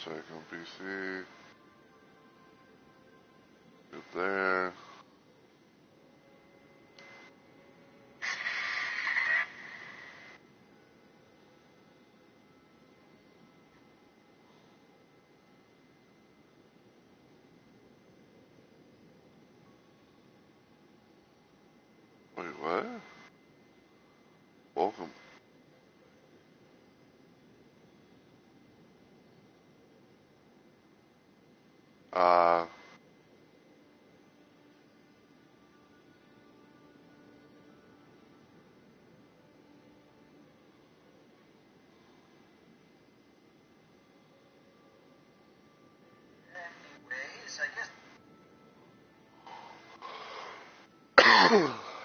check on PC. Good there. Wait, what? Welcome. Uh,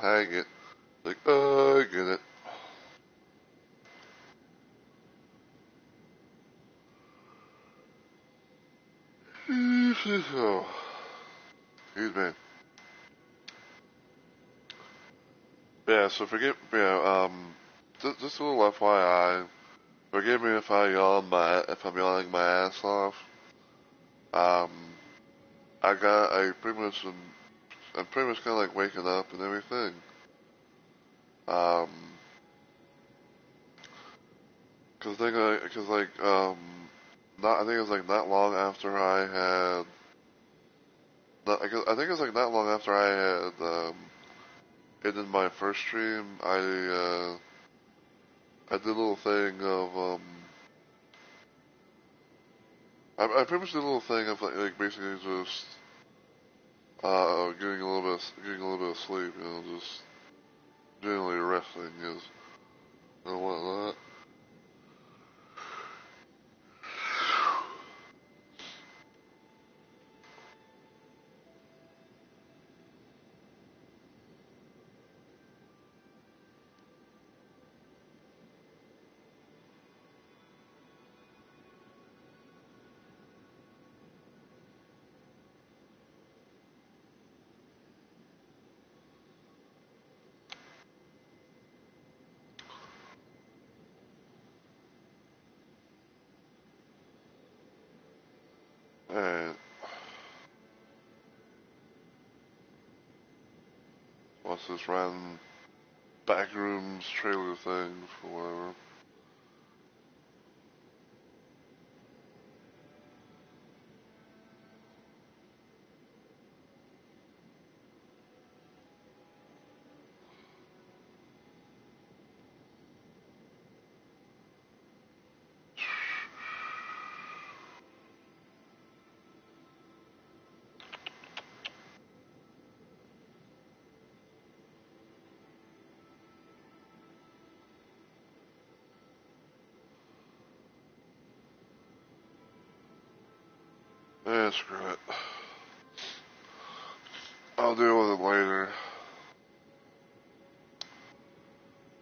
I get, like, I get it. Oh, excuse me. Yeah, so just a little FYI. Forgive me if if I'm yawning my ass off. Um, I'm pretty much kind of like waking up and everything. Um, I think it was like not long after I had, I think it was like not long after I had, ended my first stream, I did a little thing of, I pretty much did a little thing of like basically just, getting a little bit of sleep, you know, just generally resting and whatnot. And what's this random backrooms trailer thing for whatever. Eh, screw it. I'll deal with it later.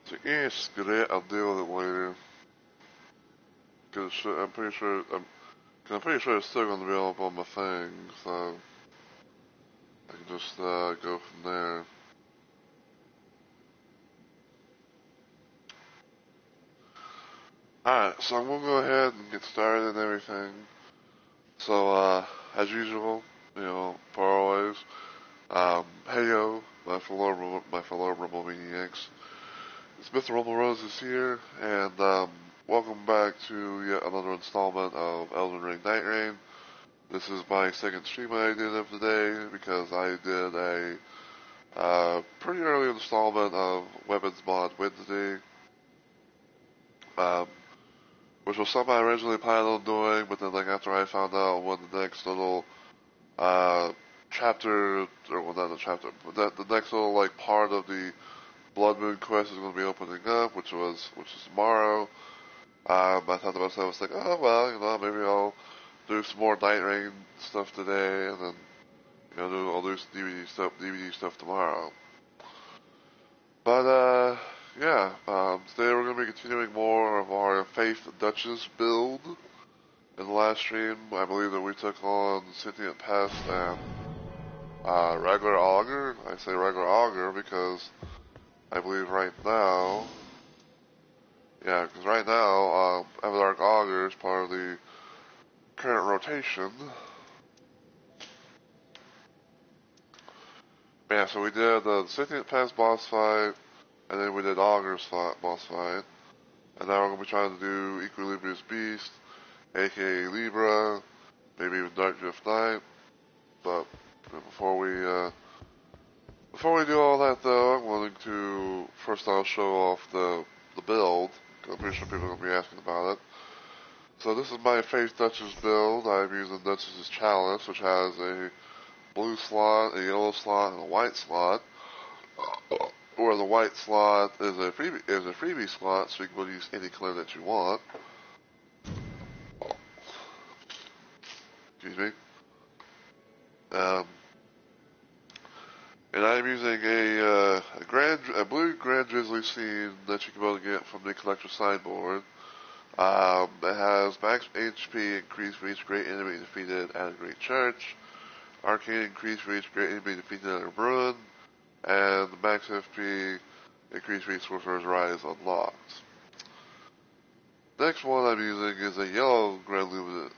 So, yeah, screw it. I'll deal with it later. Cause I'm pretty sure it's still gonna be up on my thing, so I can just go from there. Alright, so I'm gonna go ahead and get started and everything. So, as usual, you know, for always, hey yo, my fellow Rumble Maniacs. It's Mr. Rumble Rose is here, and, welcome back to yet another installment of Elden Ring Night Rain. This is my second stream I did of the day, because I did pretty early installment of Weapons Mod Wednesday, um, which was something I originally planned on doing, but then, like, after I found out what the next little, chapter, or well, not a chapter, but the next little, like, part of the Blood Moon quest is going to be opening up, which is tomorrow. I thought to myself, I was like, oh, well, you know, maybe I'll do some more Night Rain stuff today, and then, you know, I'll do some DVD stuff tomorrow. But, yeah, today we're going to be continuing more of our Faith Duchess build. In the last stream, I believe that we took on Sentient Pest and, Regular Augur. I say Regular Augur because I believe right now, yeah, because right now, Everdark Augur is part of the current teleportation. Yeah, so we did the 16th Pass boss fight, and then we did Augur's boss fight. And now we're going to be trying to do Equilibrious Beast, aka Libra, maybe even Dark Drift Knight. But before we do all that though, I'm willing to first I'll show off the build. I'm pretty sure people are going to be asking about it. So this is my Faith Duchess build. I'm using Duchess's Chalice, which has a blue slot, a yellow slot, and a white slot. Where the white slot is a freebie slot, so you can use any color that you want. Excuse me. And I'm using a blue Grand Drizzly scene that you can be able to get from the collector sideboard. It has max HP increase for each great enemy defeated at a great church, arcane increase for each great enemy defeated at a ruin, and the max FP increase for each sorcerer's rise unlocked. Next one I'm using is a yellow Grand Luminous,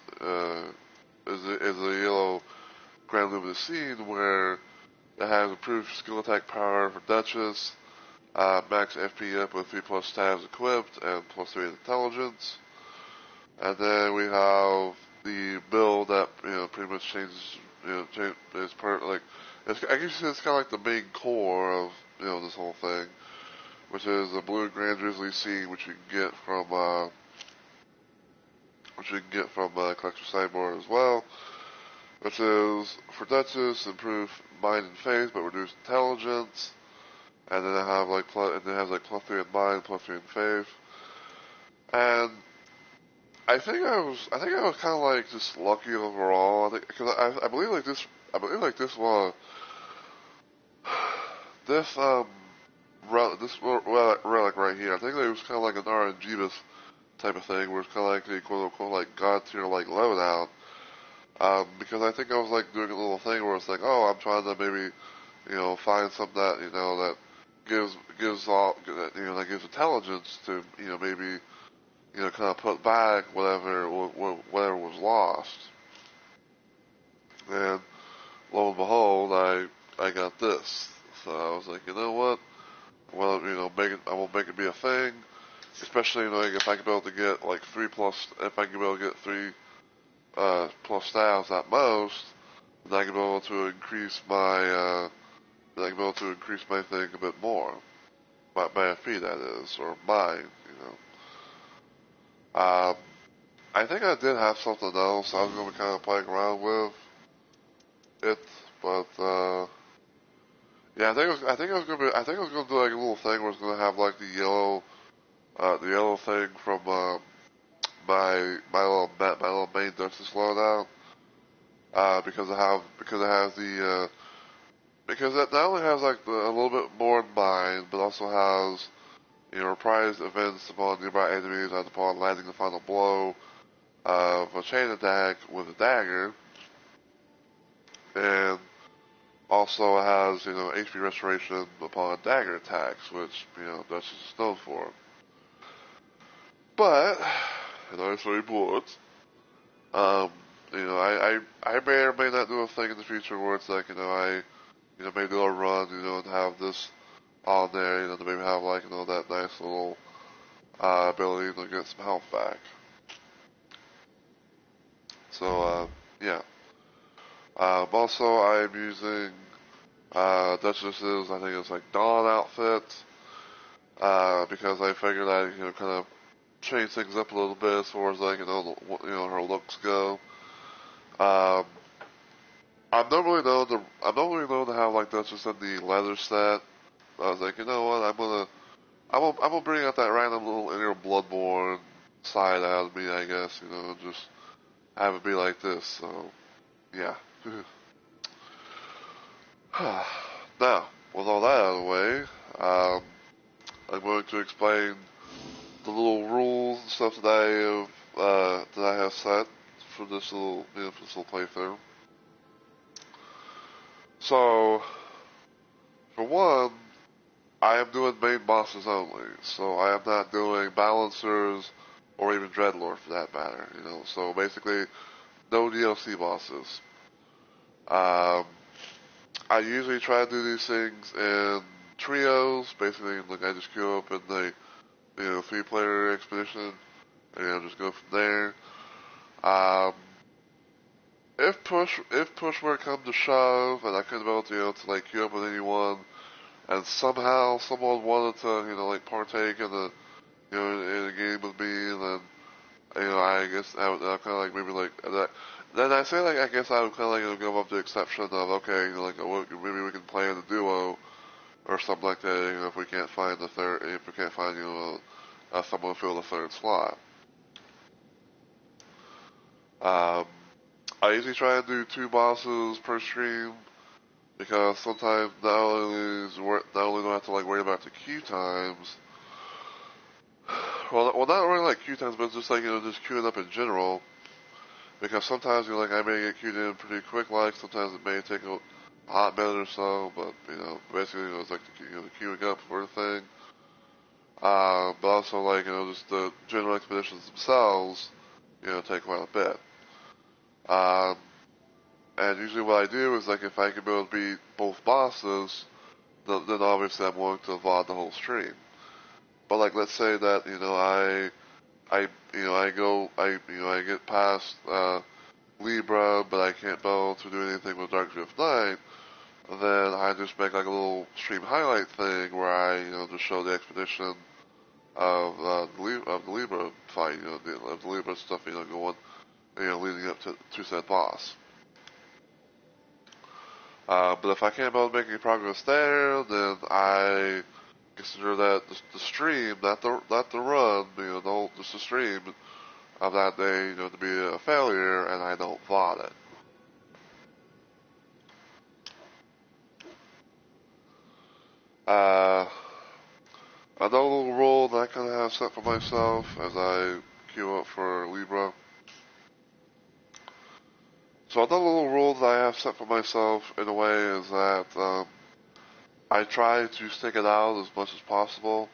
is a yellow Grand Luminous scene where it has improved skill attack power for Duchess, max FP up with 3+ stabs equipped, and +3 intelligence. And then we have the build that, pretty much changes, is part, like, I guess it's kind of like the main core of, this whole thing, which is a blue Grand Drizzly scene, which you can get from, Collector Sideboard as well, which is, for Duchess, improve mind and faith, but reduce intelligence. And then it has like +3 in mind, +3 in faith. And I think I was kind of like just lucky overall. I think because I believe like this one, this relic right here. I think it was kind of like an RNG type of thing, where it's kind of like the quote unquote like god tier like loadout. Because I think I was like doing a little thing where it's like, oh, I'm trying to maybe, find something that, that that gives intelligence to, maybe, kind of put back whatever was lost. And lo and behold, I got this. So I was like, you know what? Well, I will make it be a thing. Especially, like if I can be able to get like if I can be able to get 3 plus stabs at most, then I can be able to increase my thing a bit more. My FP, that is, or mine, I think I did have something else I was going to be kind of playing around with it, but, yeah, I think I was going to do like a little thing where it's going to have like the yellow thing from, my little main Duchess loadout, because it not only has like a little bit more in mind, but also has, reprised events upon nearby enemies as upon landing the final blow of a chain attack with a dagger, and also has, HP restoration upon dagger attacks, which, Duchess is known for. But, it's very bullets. I may or may not do a thing in the future where it's like, I maybe do a run, and have this on there, to maybe have like, that nice little, ability to get some health back. So, yeah. Also, I'm using, Duchess's, I think it's like Dawn outfit, because I figured I'd, kind of change things up a little bit as far as like, her looks go. I'm normally known to have like Duchess in the leather set. I was like, you know what, I'm gonna bring out that random little inner Bloodborne side out of me, I guess, and just have it be like this, so, yeah. Now, with all that out of the way, I'm going to explain the little rules and stuff that I have set for this little playthrough. So, for one, I am doing main bosses only, so I am not doing balancers or even Dreadlord for that matter, So basically, no DLC bosses. Um, I usually try to do these things in trios. Basically, like I just queue up in the 3-player expedition, and just go from there. Um, if push were to come to shove, and I couldn't be able to to like queue up with anyone, and somehow someone wanted to like partake in the in a game with me, then I guess I would kind of like maybe like that. Then I say like I guess I would kind of like go up the exception of okay, like maybe we can play in a duo or something like that. If we can't find the third, if we can't find someone to fill the third slot. Um, I usually try and do 2 bosses per stream because sometimes not only do I have to like worry about the queue times. Well, not really like queue times, but just like just queuing up in general. Because sometimes like I may get queued in pretty quick, like sometimes it may take a hot minute or so, but basically it's like the queuing up for the thing. But also like just the general expeditions themselves, take quite a bit. Um, and usually what I do is like if I can be able to beat both bosses, then obviously I'm willing to VOD the whole stream. But like let's say that I get past Libra, but I can't be able to do anything with Dark Drift Night, then I just make like a little stream highlight thing where I just show the expedition of the Libra fight, of the Libra stuff, going, leading up to said boss. But if I can't be able to make any progress there, then I consider that the stream, not the run, just the stream of that day, to be a failure, and I don't VOD it. Another little rule that I kind of have set for myself as I queue up for Libra. So another little rule that I have set for myself in a way is that I try to stick it out as much as possible,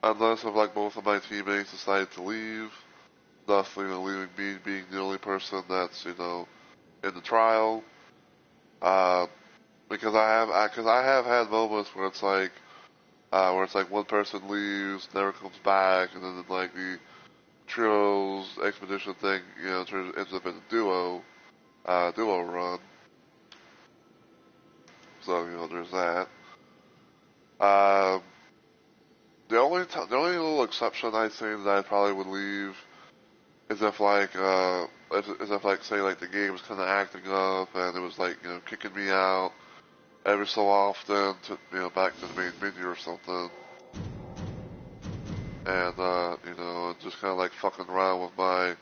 unless if like both of my teammates decide to leave, thus leaving me being the only person that's in the trial. Uh, because I have had moments where it's like one person leaves, never comes back, and then like the trios expedition thing, ends up in a duo run. So there's that. Um, the only little exception I'd say that I probably would leave is if like say like the game was kind of acting up and it was like kicking me out every so often to back to the main menu or something, and just kind of like fucking around with my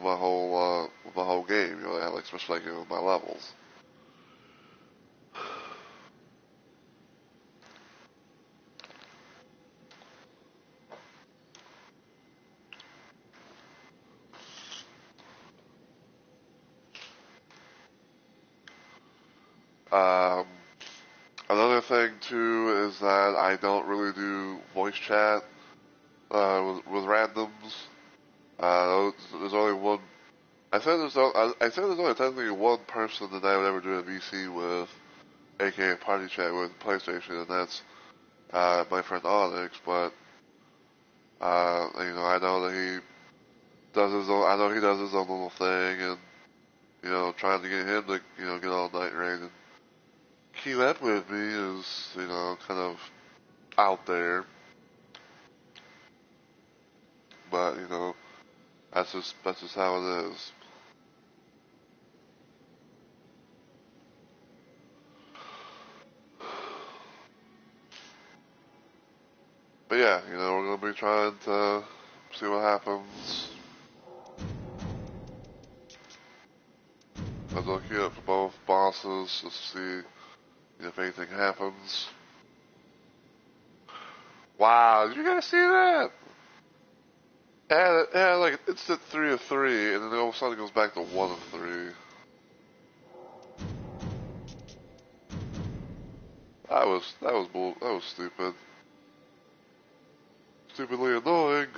whole game, like especially like with my levels. Um, Another thing too is that I don't really do voice chat with randoms. There's only one. I said there's only technically one person that I would ever do a VC with, aka party chat with PlayStation, and that's my friend Onyx. But I know that he does his own. I know he does his own little thing, and trying to get him to get all night raid and keep up with me is kind of out there. But that's just how it is. But yeah, we're gonna be trying to see what happens. I'm looking up for both bosses just to see if anything happens. Wow, did you guys see that? Yeah, like it's at 3 of 3, and then all of a sudden it goes back to 1 of 3. That was stupid. Stupidly annoying.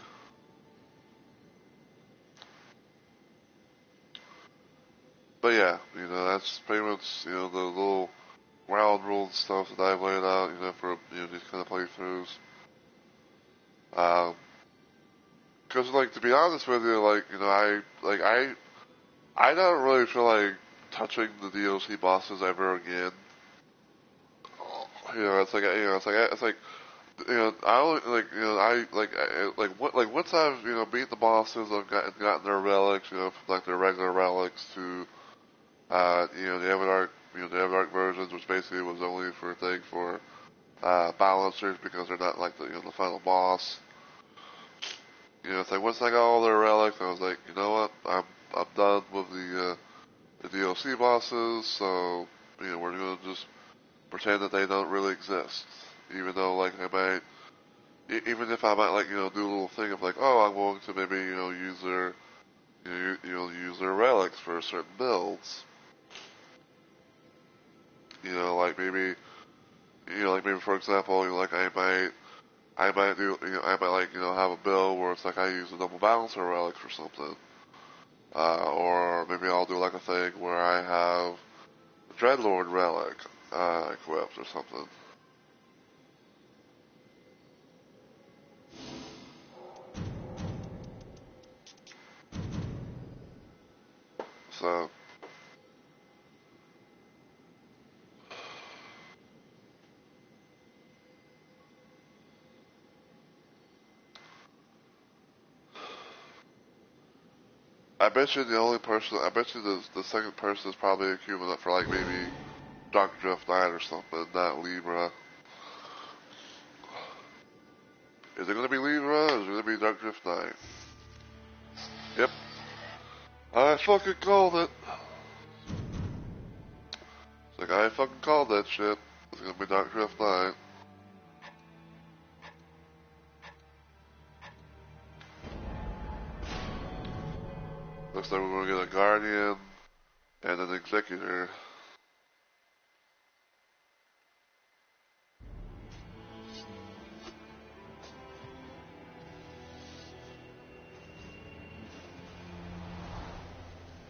that's pretty much, you know, the little ground rules and stuff that I've laid out, you know, for, you know, these kind of playthroughs. Cause like, to be honest with you, like, you know, I don't really feel like touching the DLC bosses ever again. You know, it's like, you know, I only, like, you know, like, once I've, you know, beat the bosses, I've gotten their relics, you know, from, like, their regular relics to, you know, the Everdark, you know, the Everdark versions, which basically was only for a thing for, balancers because they're not, like, the, you know, the final boss. You know, it's like, once I got all their relics, I was like, you know what, I'm done with the DLC bosses, so, you know, we're gonna just pretend that they don't really exist. Even though, like, even if I might, like, you know, do a little thing of, like, oh, I'm going to maybe, you know, use their, use their relics for certain builds. You know, like, maybe, for example, you know, like, I might do, you know, I might, like, you know, have a build where it's like I use a double balancer relic for something. Or maybe I'll do, like, a thing where I have a Dreadlord relic, equipped or something. So, I bet you I bet you the second person is probably queuing up for, like, maybe Dr. Drift 9 or something, not Libra. Is it gonna be Libra or is it gonna be Dr. Drift 9? Yep. I fucking called it. It's like, I fucking called that shit. It's gonna be Dr. Drift 9. Looks like we're gonna get a Guardian and an Executor.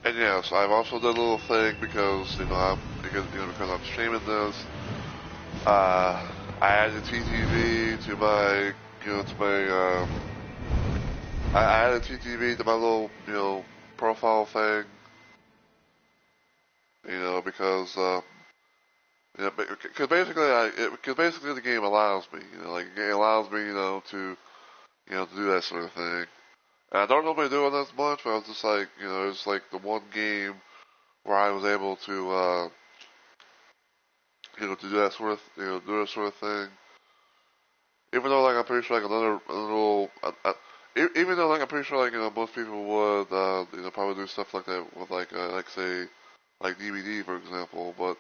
And yeah, so I've also done a little thing because, you know, because I'm streaming this. I added TTV to my, you know, I added TTV to my little, you know, profile thing. You know, because, you know, because basically the game allows me, you know, like, it allows me, you know, to do that sort of thing. And I don't normally do it as much, but I was just like, you know, it's like the one game where I was able to, to do that sort of, do that sort of thing. Even though, like, I'm pretty sure, like, even though, like, I'm pretty sure, like, you know, most people would, probably do stuff like that with, like, say, like DVD, for example, but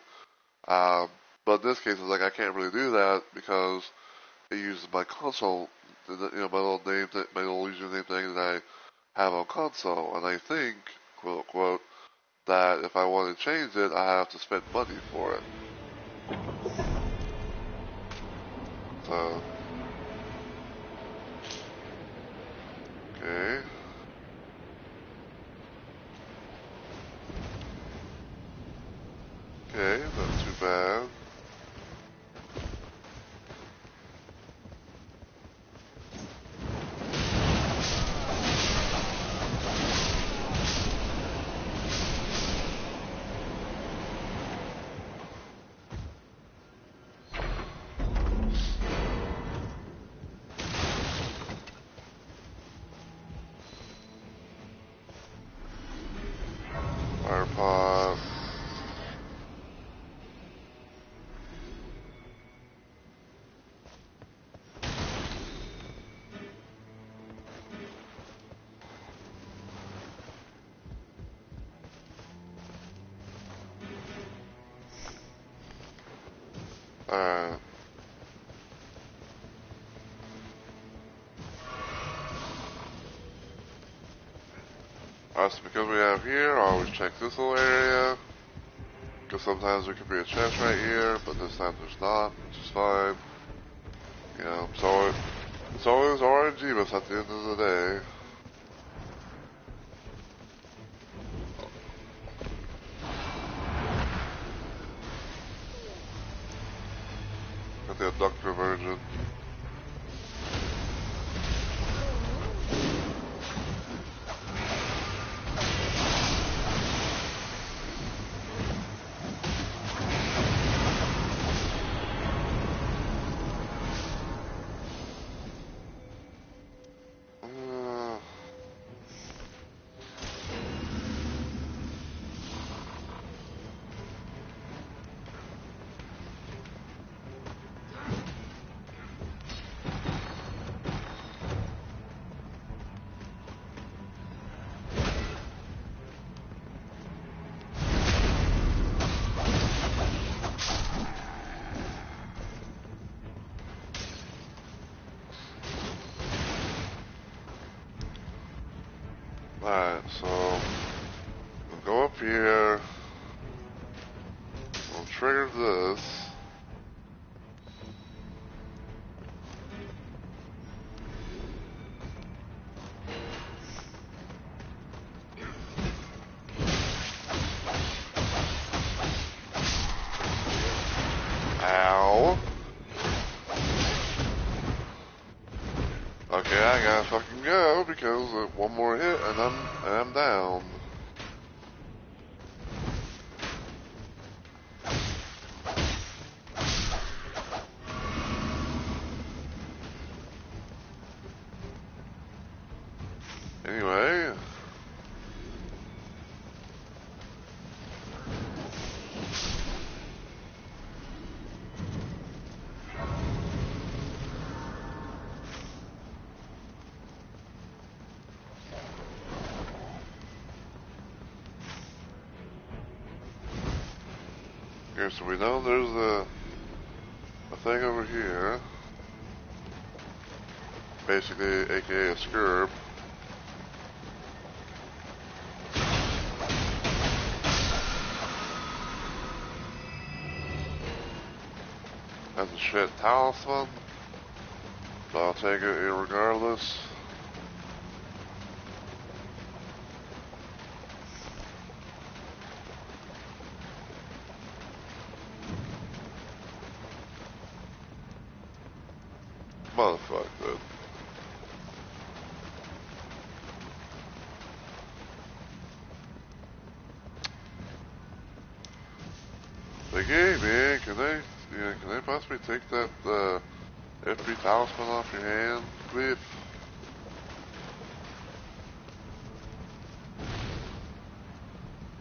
in this case, it's like, I can't really do that because it uses my console, you know, my little username thing that I have on console, and I think, quote unquote, that if I want to change it, I have to spend money for it. So, okay. Okay, not too bad. Fire pot. Alright. Alright, so because we have here, I always check this little area. Because sometimes there could be a chest right here, but this time there's not, which is fine. You know, so it's always RNG, but at the end of the day. Alright, so we'll go up here. We'll trigger this. Ow. Okay, I gotta fucking go because one more hit and I'm down. Anyway. Okay, so we know there's a thing over here. Basically, aka a skirb. That's a shit talisman. But I'll take it irregardless. Motherfucker, dude. Like, hey man, can they possibly take that FP talisman off your hand, Cliff?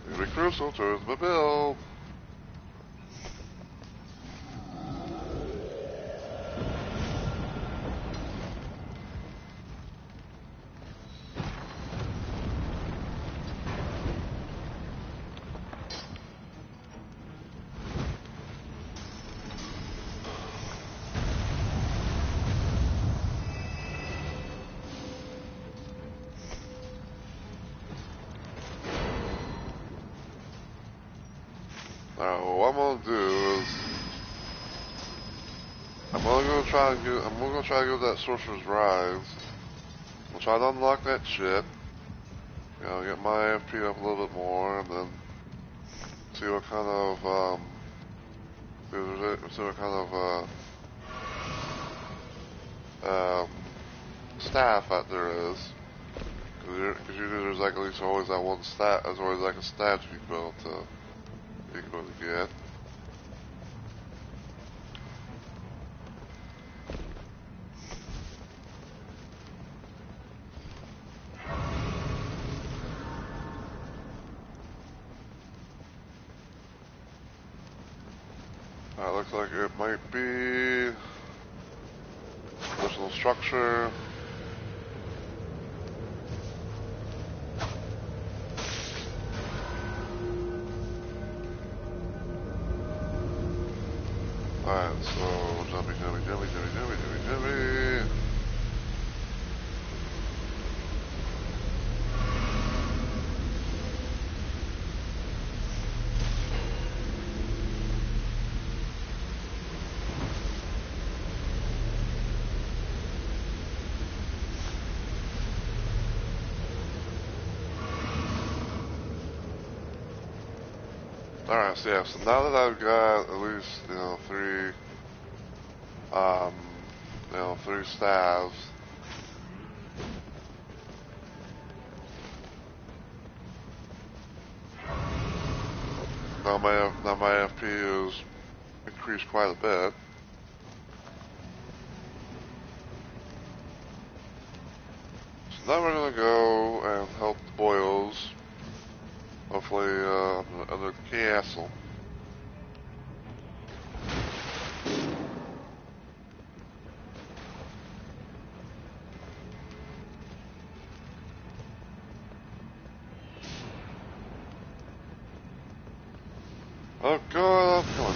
It'll be crucial towards my build. Now, what I'm gonna do is I'm gonna try to get that Sorcerer's Rise. We'll try to unlock that shit. You know, get my FP up a little bit more, and then see what kind of see what kind of staff that there is. Because usually there's like at least always that one stat. There's always like a stat you can be able to get. Looks like it might be additional structure. Alright, so jumpy. Alright, so yeah, so now that I've got at least, three staves. Now my FP is increased quite a bit. So now we're gonna go and help the boyos. Hopefully, in the castle. Oh god, come on.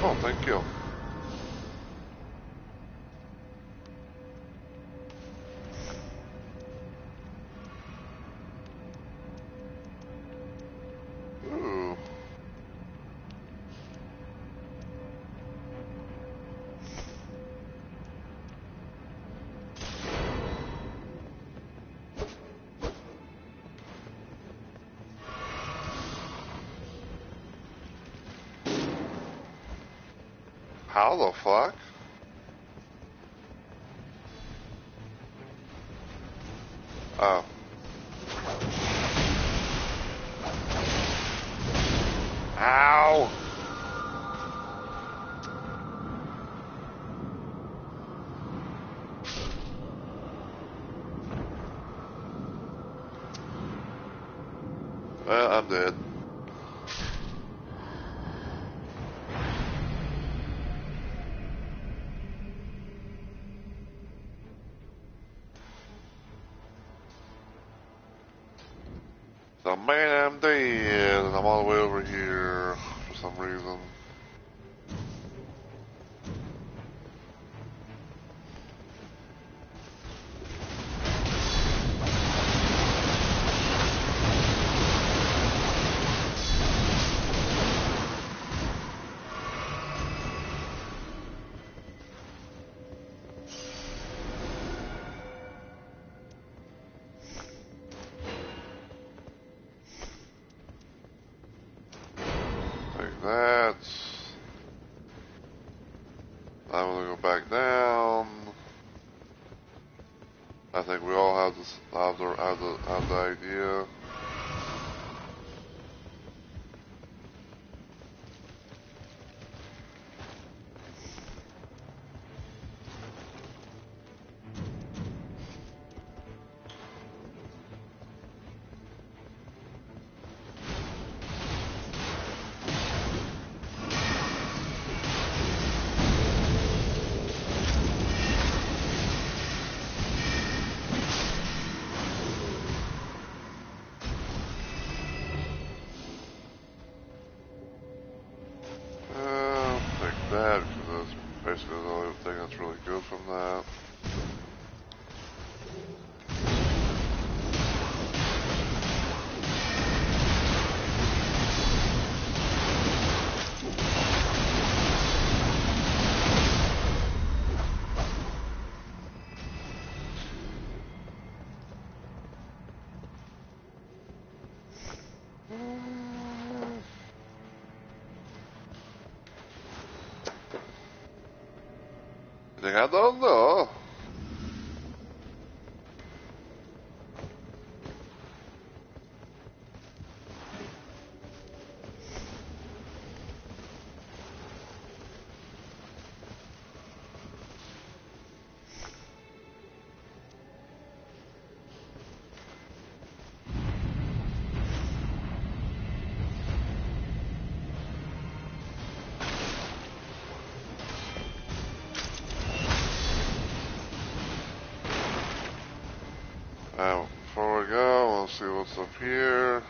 Oh, thank you. Ooh. How the fuck? Oh. Ow! Well, I'm dead. So, man, I'm dead, and I'm all the way over here for some reason. Like that. I'm gonna go back down. I think we all have this, have the idea. Take that, because that's basically the only thing that's really good from that. I don't know. Before we go, we'll see what's up here.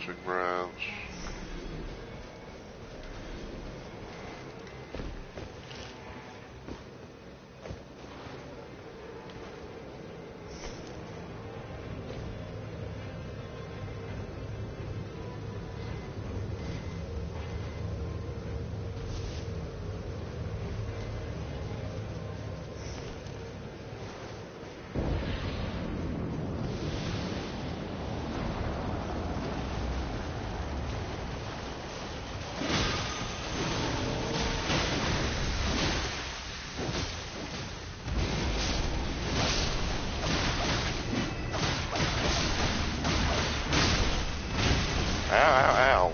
Branching branch. Ow, ow, ow.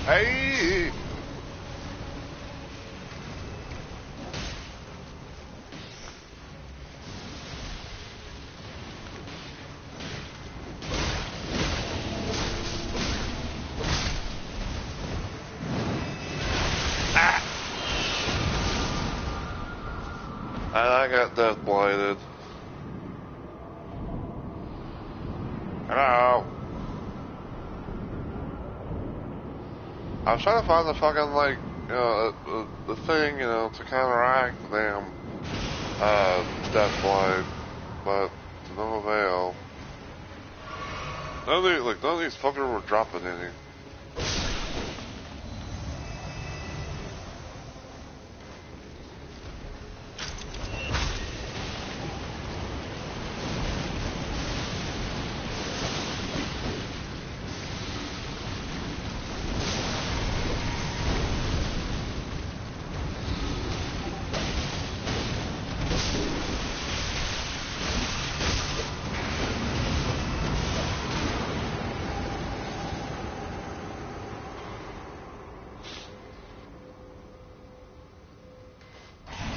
Hey! Ah! And I got death blighted. Hello? I was trying to find the fucking, like, you know, the thing, you know, to counteract the damn, death blight, but to no avail. None of these fuckers were dropping any.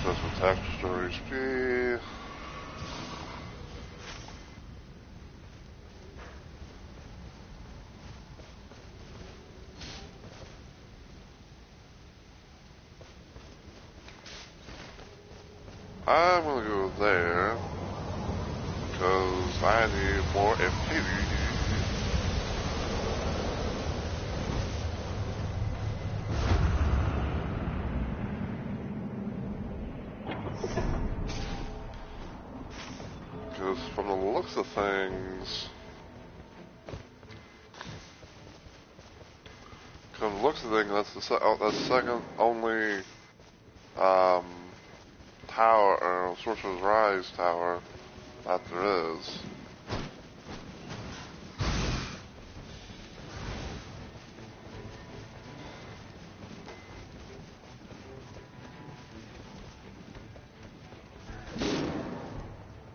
That's attack storage HP. I'm gonna go there because I need more MP. Because from the looks of things, that's the second only tower or Sorcerer's Rise tower that there is.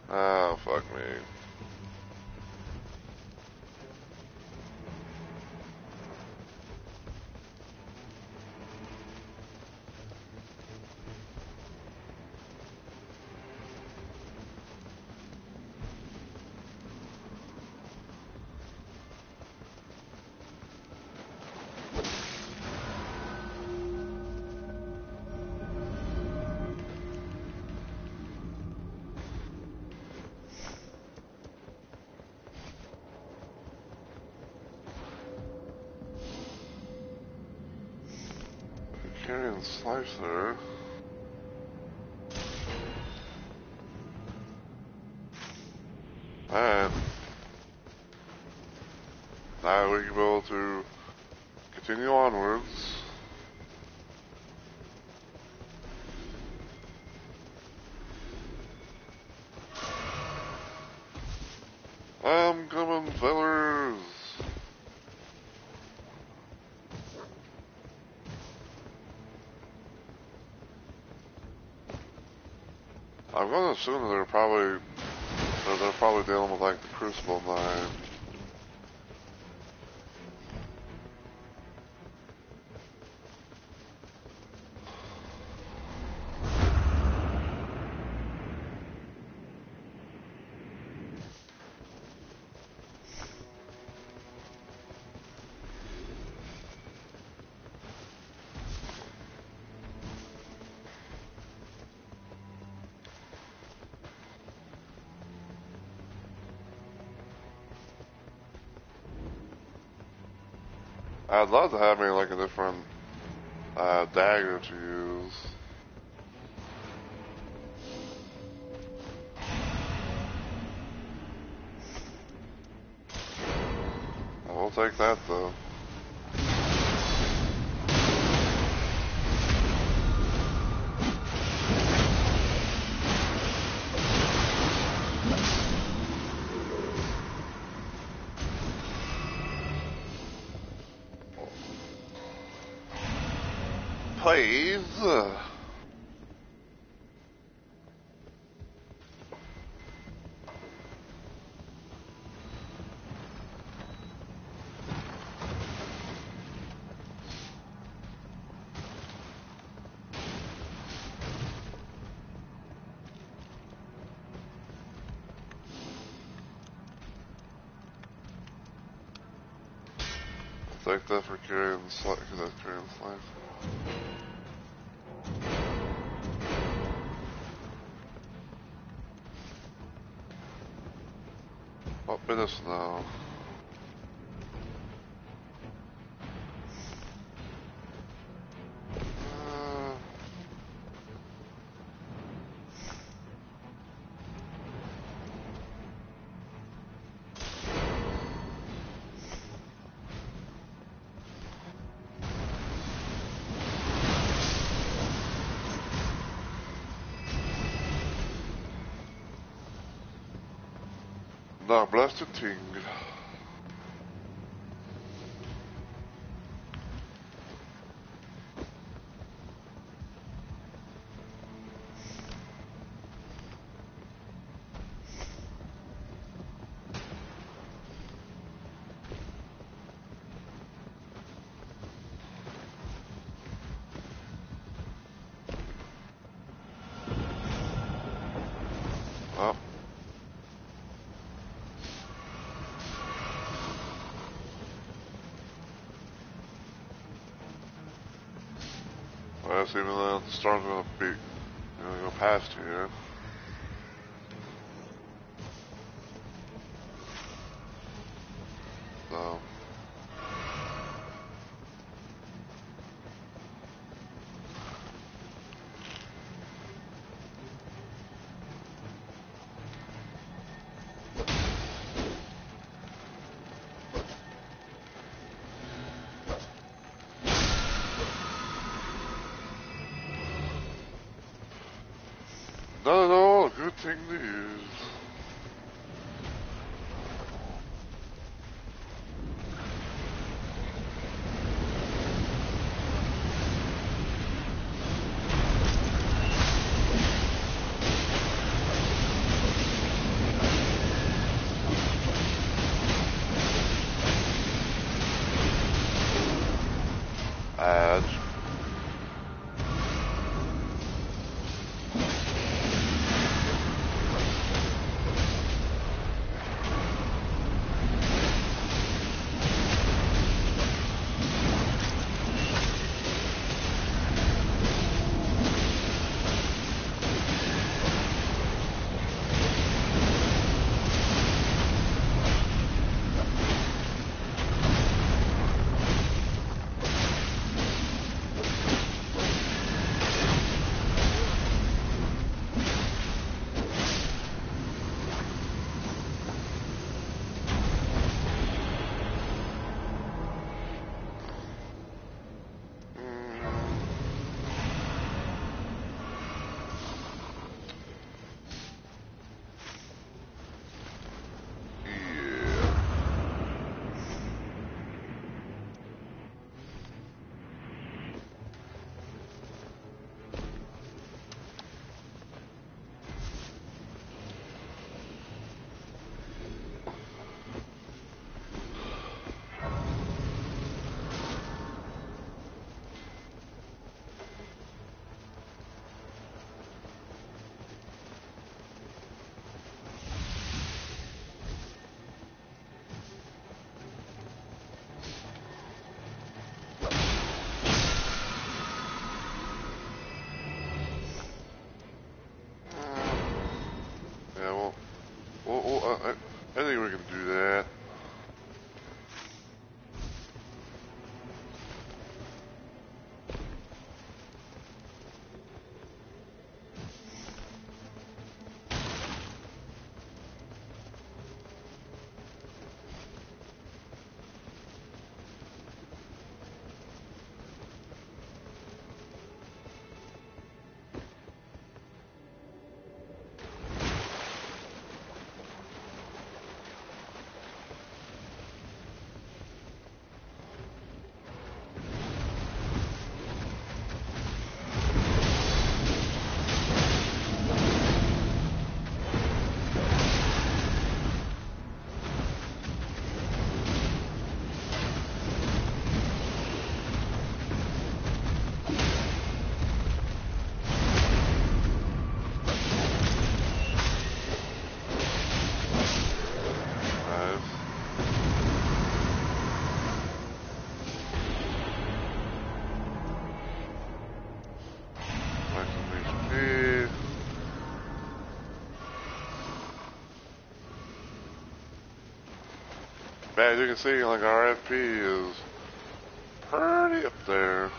Oh, fuck me. Carrying Slicer. Alright. now we can be able to continue onwards. I'm coming, fellas. I'm gonna assume that they're probably dealing with like the Crucible 9. I'd love to have maybe like a different dagger to use. I will take that though. Please. Take that for carrying slice, because that's carrying slice. What bit of snow? Now, blessed ting. Well. Well, even though the storm's gonna be, go past here. So. Not at all a good thing to use. Add. I think we can do that. Man, as you can see, like our FP is pretty up there.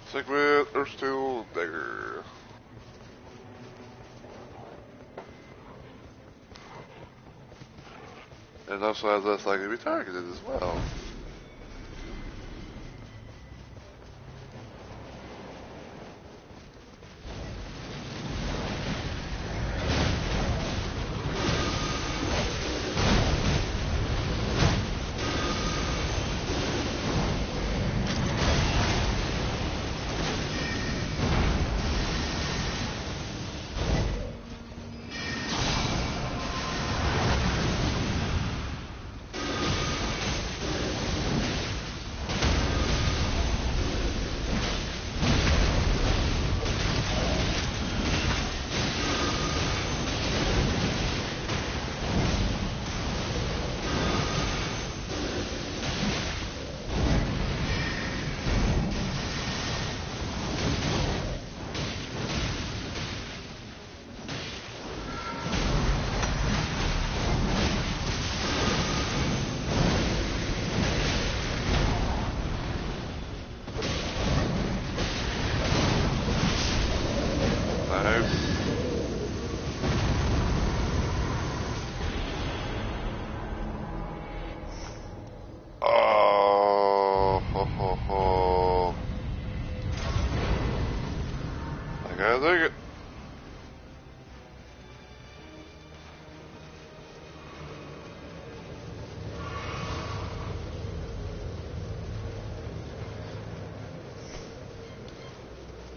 Stick with Earthsteel Dagger. And also has less likely to be targeted as well. Oh, ho, ho, ho. I gotta dig it.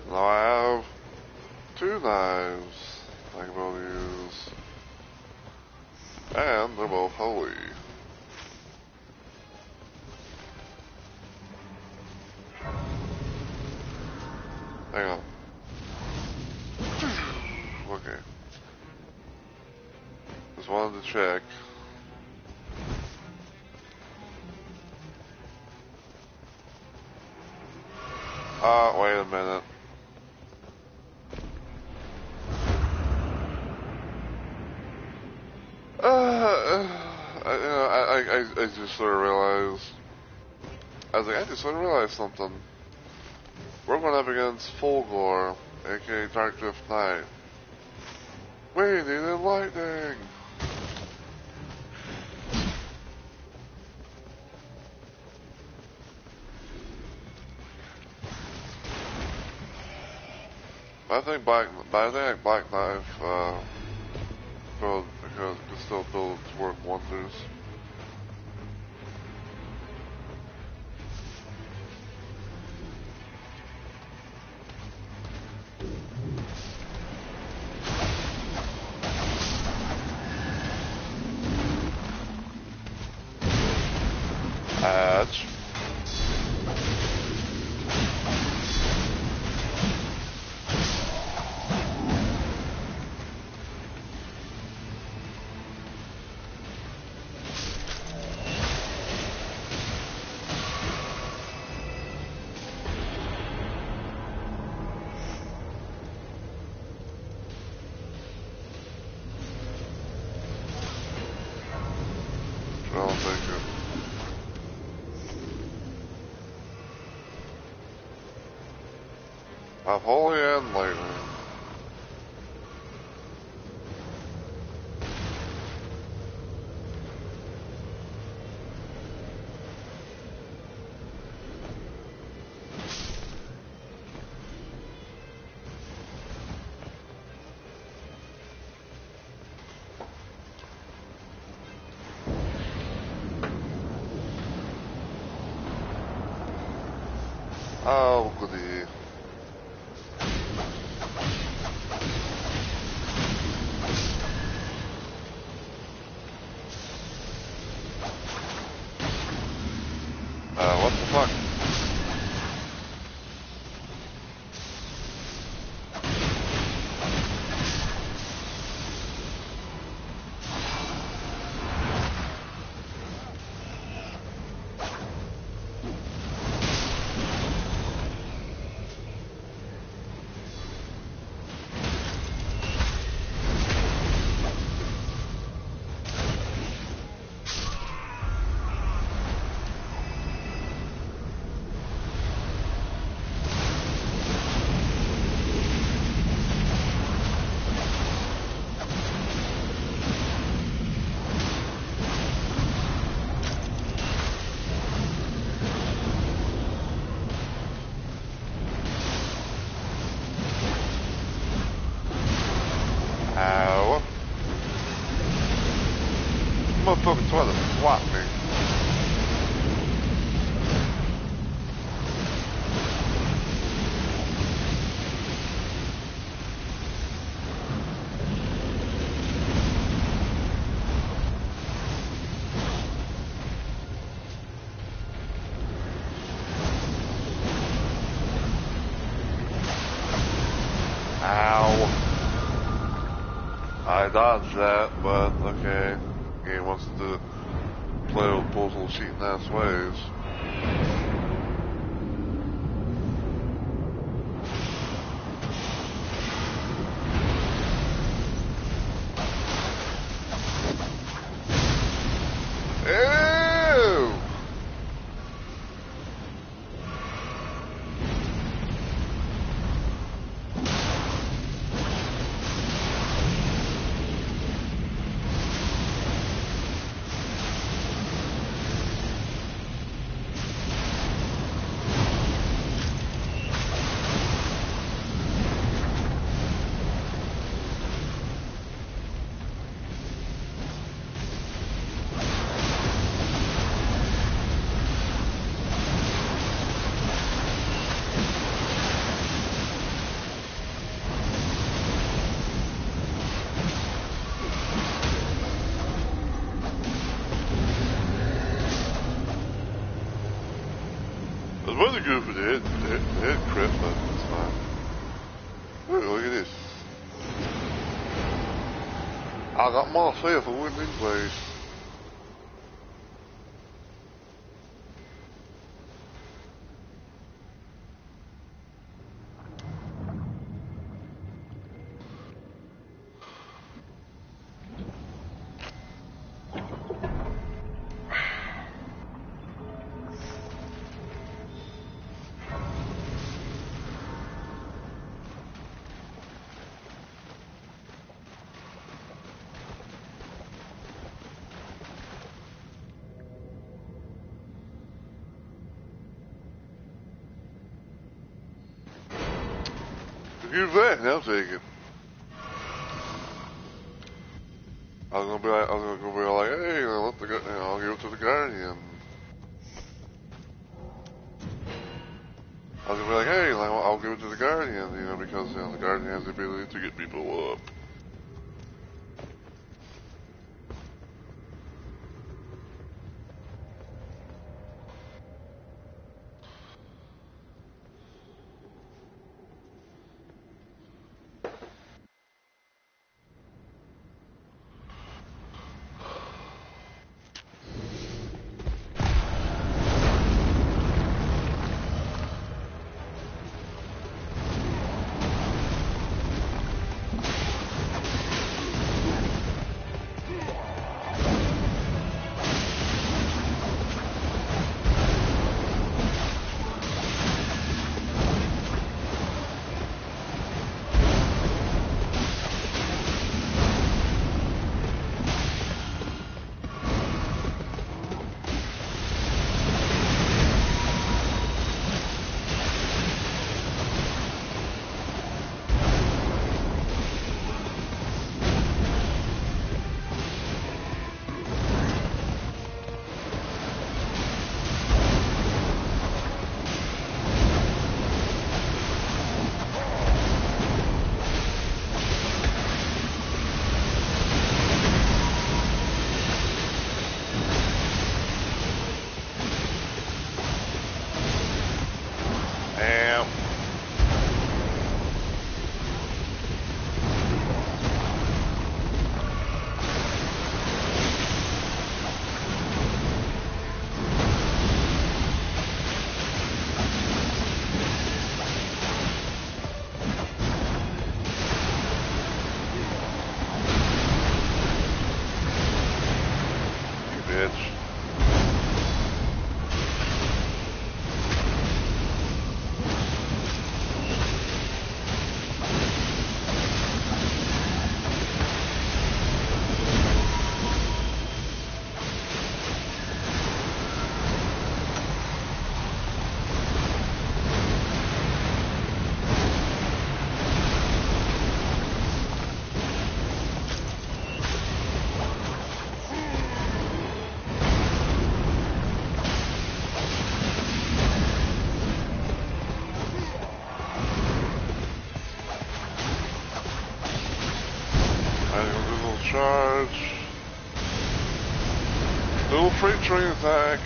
Now I have 2 knives I can both use. And they're both holy. Hang on. Okay. Just wanted to check. Wait a minute. I just sort of realized. I was like, I just sort of realized something. We're going up against Fulgor, aka Dark Drift Knight. We needed lightning! I think Black Knife, because it can still build its work wonders. Hatch. I'll take it. Of Holy and Lightning. Oh, goody. What the fuck? Ow. Motherfucker tried to swat me. Ow. I dodged that, but okay. Game wants to play with both little cheating ass ways. Ew! I was about to go for the head crit, but it's fine. Ooh, look at this. I got more fear for winning ways. You bet. I'll take it. I was gonna be like, hey, I'll give it to the Guardian. I was gonna be like, hey, I'll give it to the Guardian, because the Guardian has the ability to get people up. Bitch. Charge. Little freight train attack.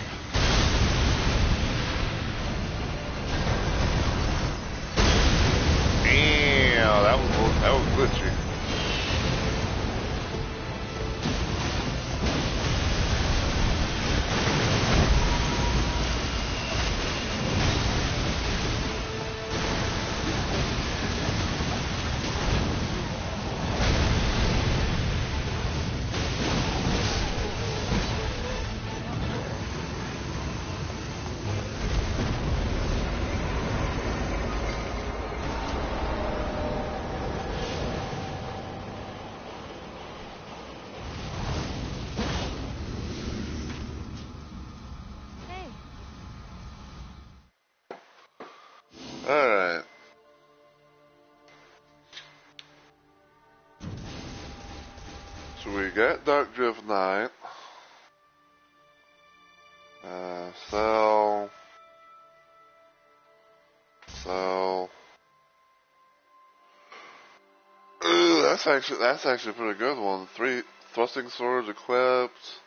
Damn, that was glitchy. Alright. So we got Dark Drift Knight. Sell. Ooh, that's actually a pretty good one. 3 thrusting swords equipped.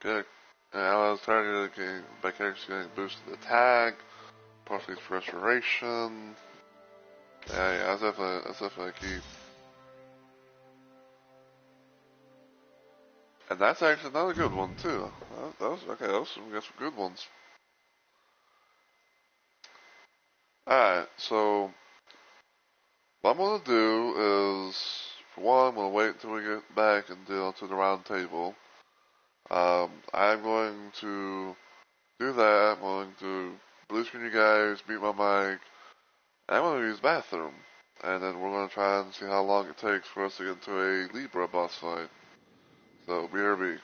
Get allies targeted by characters getting boosted attack. Partially for restoration. Yeah, that's definitely a key. And that's actually another good one too. Those some good ones. Alright, so what I'm gonna do is, for one, I'm gonna wait until we get back and deal to the round table. I'm going to do that. I'm going to blue screen you guys, mute my mic, and I'm gonna use the bathroom. And then we're gonna try and see how long it takes for us to get into a Libra boss fight. So, BRB.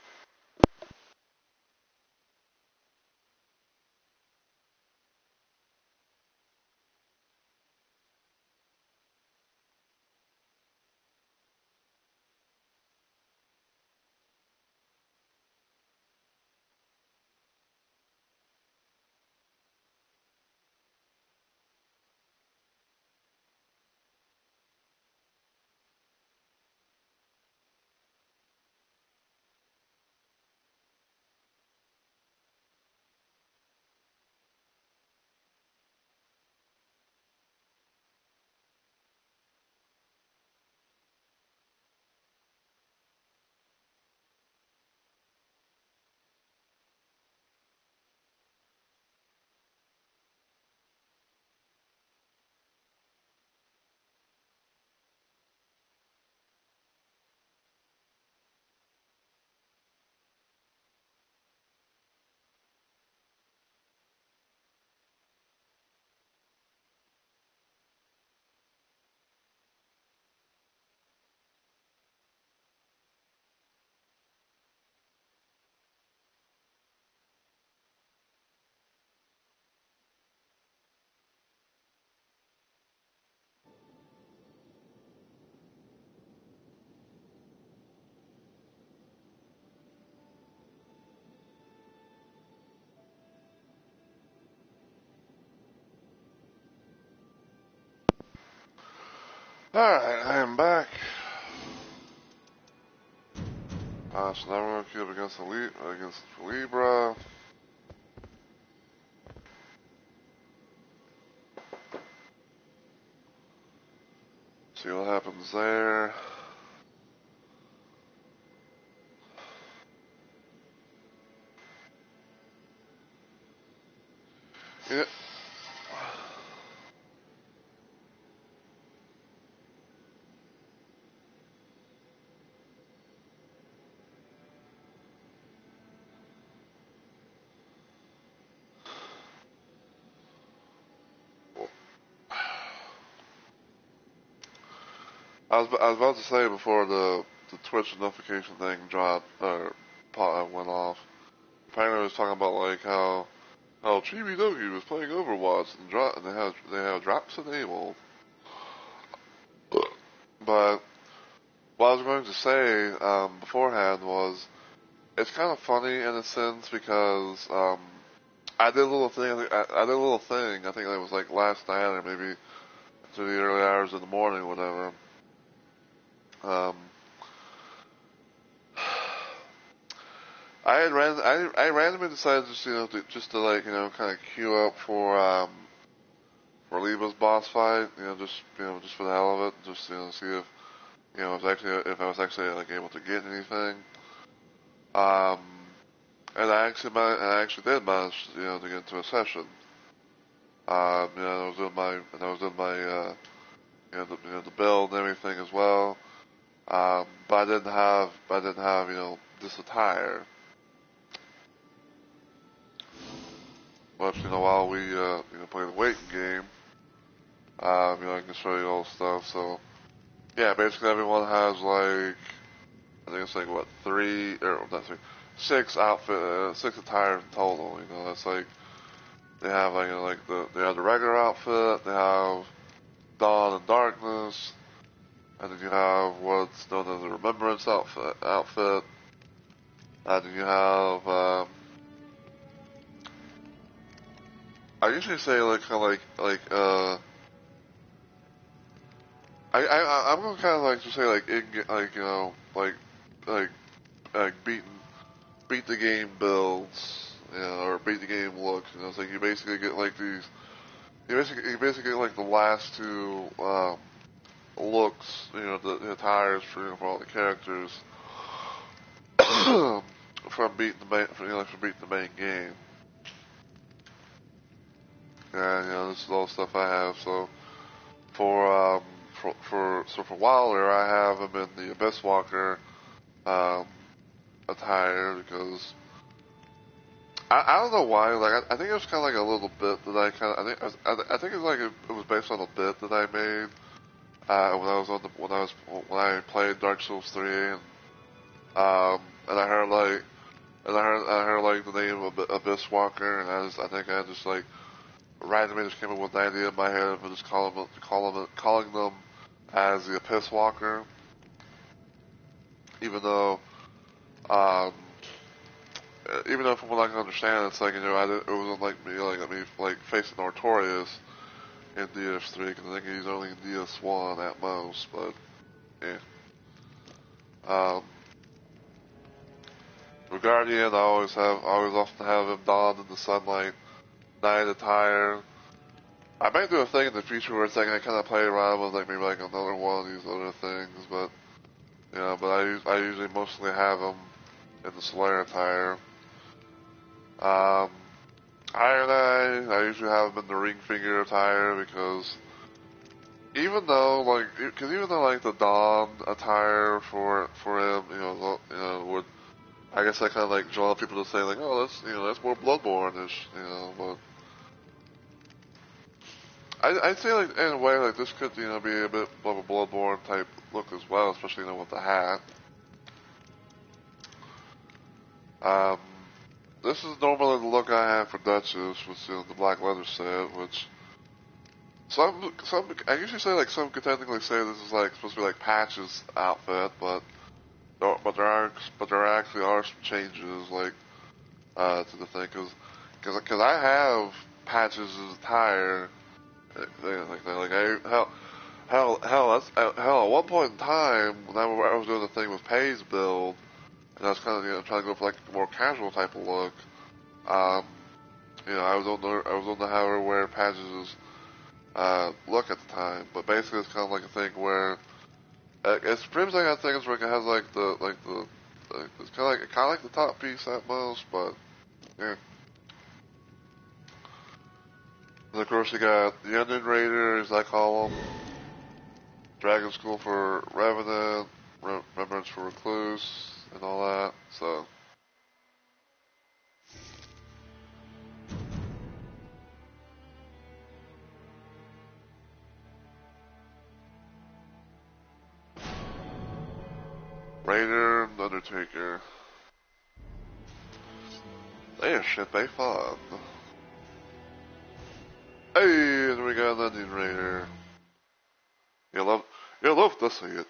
Alright, I am back. So now we're going to queue up against Libra. See what happens there. Yeah. I was about to say before the Twitch notification thing dropped or went off. Apparently, it was talking about like how Chibi Dogi was playing Overwatch and they have drops enabled. But what I was going to say beforehand was it's kind of funny in a sense because I did a little thing. I did a little thing. I think it was like last night or maybe to the early hours of the morning, or whatever. I randomly decided just to like kind of queue up for Liba's boss fight. Just for the hell of it, just see if if I was actually like able to get anything. Um, and I actually did manage to get into a session. I was doing my the build and everything as well. But I didn't have this attire. But while we play the waiting game, I can show you all the stuff. So yeah, basically everyone has like I think it's like what six attires in total. That's like they have they have the regular outfit, they have Dawn and Darkness, and then you have what's known as the Remembrance outfit, and then you have I usually say like kind of I'm gonna kind of like to say like beat the game builds, or beat the game looks. It's like you basically get like these. You basically get like the last two looks. The attires for all the characters from beating the main game. And this is all the stuff I have. So for Wilder, I have him in the Abyss Walker attire because I don't know why. Like I think it was kind of like a little bit that I think it was based on a bit that I made when I played Dark Souls 3 and I heard like the name of Abyss Walker and I think I just like randomly just came up with an idea in my head of just calling them as the Abyss Walker, even though um, from what I can understand, it's like it wasn't like me facing Artorias in DS3 because I think he's only in DS1 at most, but yeah. For Guardian, I always often have him donned in the sunlight night attire. I might do a thing in the future where it's like I kind of play around with like maybe like another one of these other things, but I usually mostly have him in the Slayer attire. Iron Eye, I usually have him in the ring finger attire because even though like the Dawn attire for him, would I guess I kind of like draw people to say like, oh, that's more Bloodborne-ish, but I'd say like in a way like this could be a bit of a Bloodborne type look as well, especially with the hat. This is normally the look I have for Duchess with the black leather set, which some I usually say like some could technically say this is like supposed to be like Patch's outfit, but there actually are some changes like to the thing because I have Patch's attire. At one point in time, when I was doing the thing with Pay's build, and I was kind of trying to go for like a more casual type of look. I was on the how to wear patches look at the time, but basically it's kind of like a thing where it's pretty much like that thing where it has it's kind of like the top piece at most, but yeah. And of course you got the Onion Raiders, I call them, Dragon School for Revenant, Remembrance for Recluse, and all that. So. Raider and Undertaker. They should be fun. Hey, and we got an Onion Raider. You'll love to see it.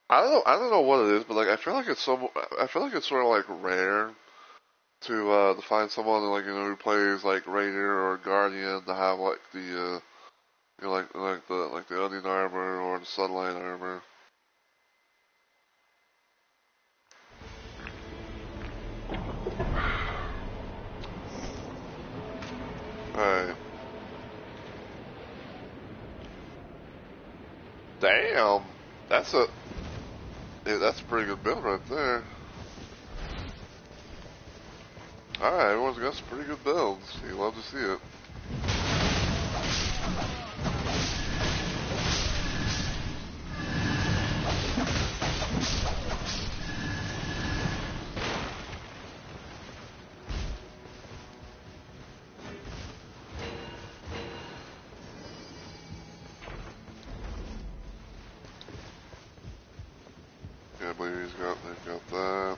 I don't know what it is, but like I feel like it's sort of like rare to find someone like who plays like Raider or Guardian to have like the the Onion armor or the Sunlight armor. Alright. Damn! That's a pretty good build right there. Alright, everyone's got some pretty good builds. You love to see it. Yeah, I believe they've got that.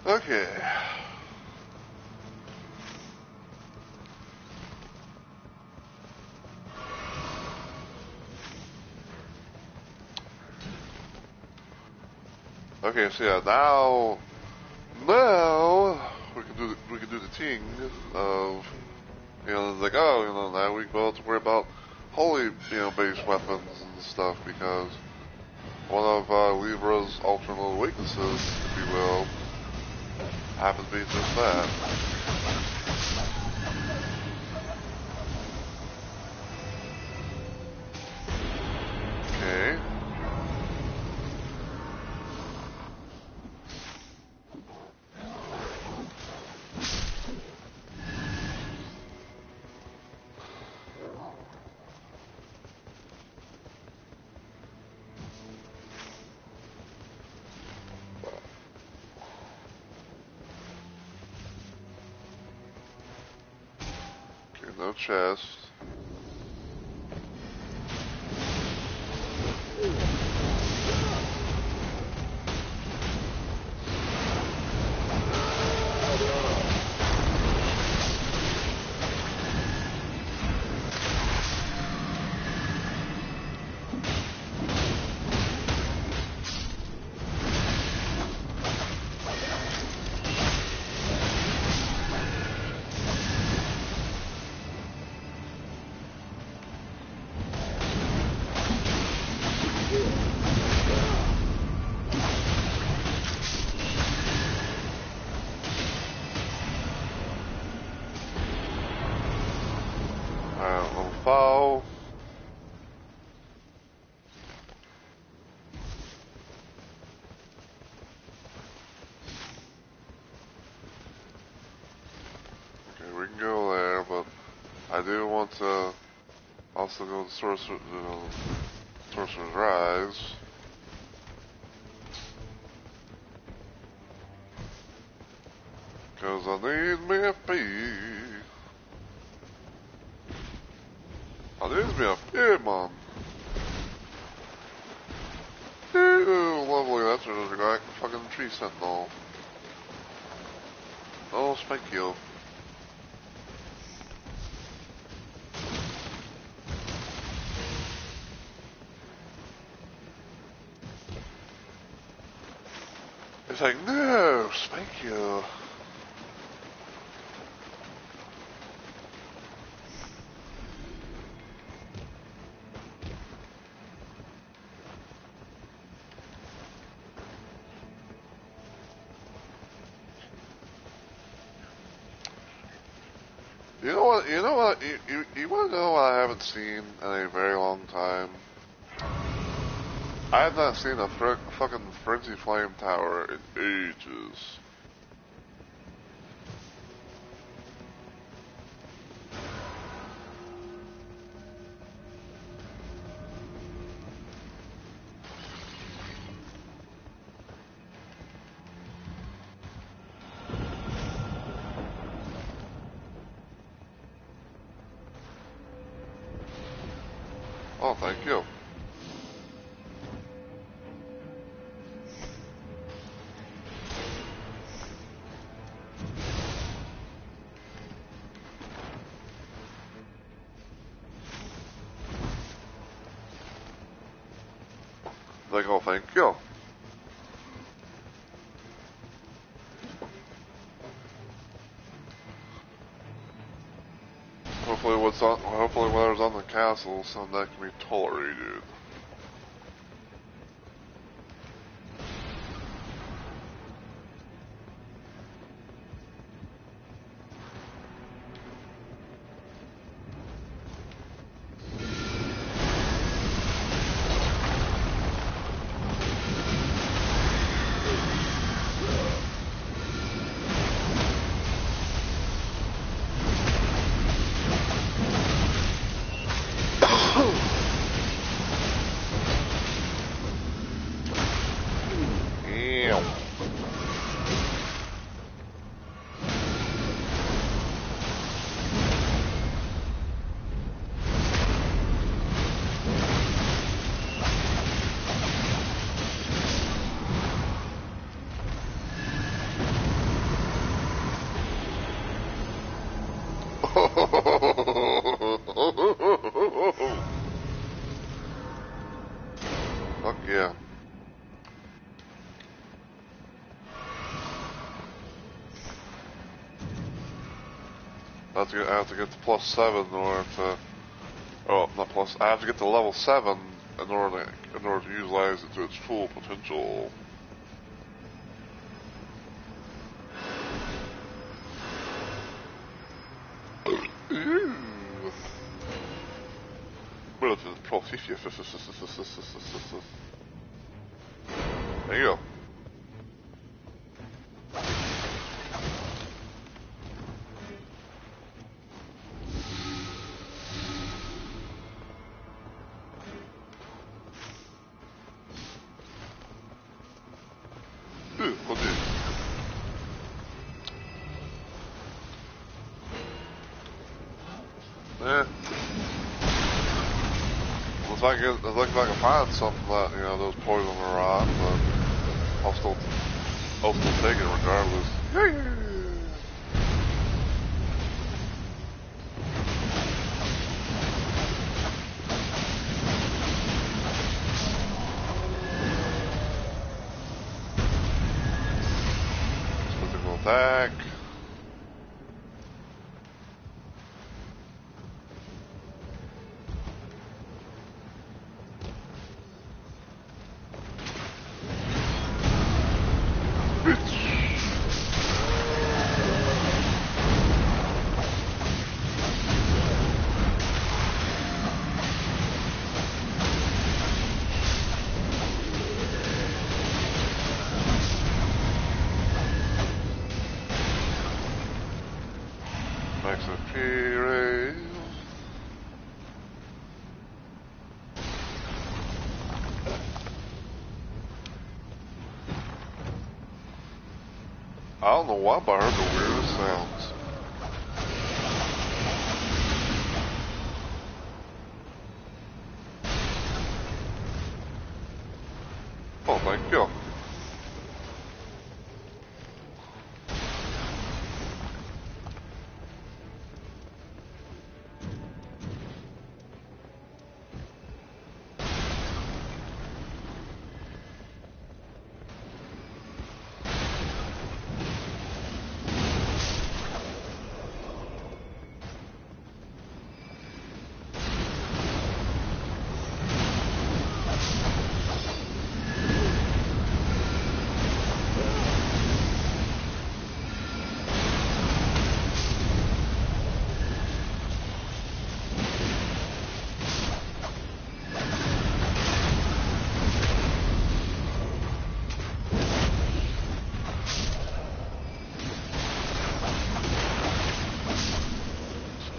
Okay. Okay, so yeah, now we can do the thing of like now we go to worry about holy based weapons and stuff because one of Libra's alternate weaknesses, if you will, happens to be just that. Okay. Okay, no chest. Fall. Okay, we can go there, but I do want to also go to Sorcerer's Rise. Cause I need me a fee. I need me a fee, man. Ew, lovely, that's a fucking tree sentinel. Oh, thank you. It's like, no, thank you. You know what? You know what? You want to know what I haven't seen in a very long time? I have not seen a fucking Frenzy Flame Tower in ages. Oh, thank you. Like, oh, thank you. Hopefully whatever's on the castle, some that can be tolerated. Fuck yeah. I have to get to +7 in order to... Oh, not plus... I have to get to level 7 in order to utilize it to its full potential. Relative profit. There you go. Oh dear. Yeah. Looks like I can find something that, you know, those poison are on, but I'll still take it regardless. Physical attack. Max FP raise. I don't know why, but I heard the weirdest sounds. Oh, thank you.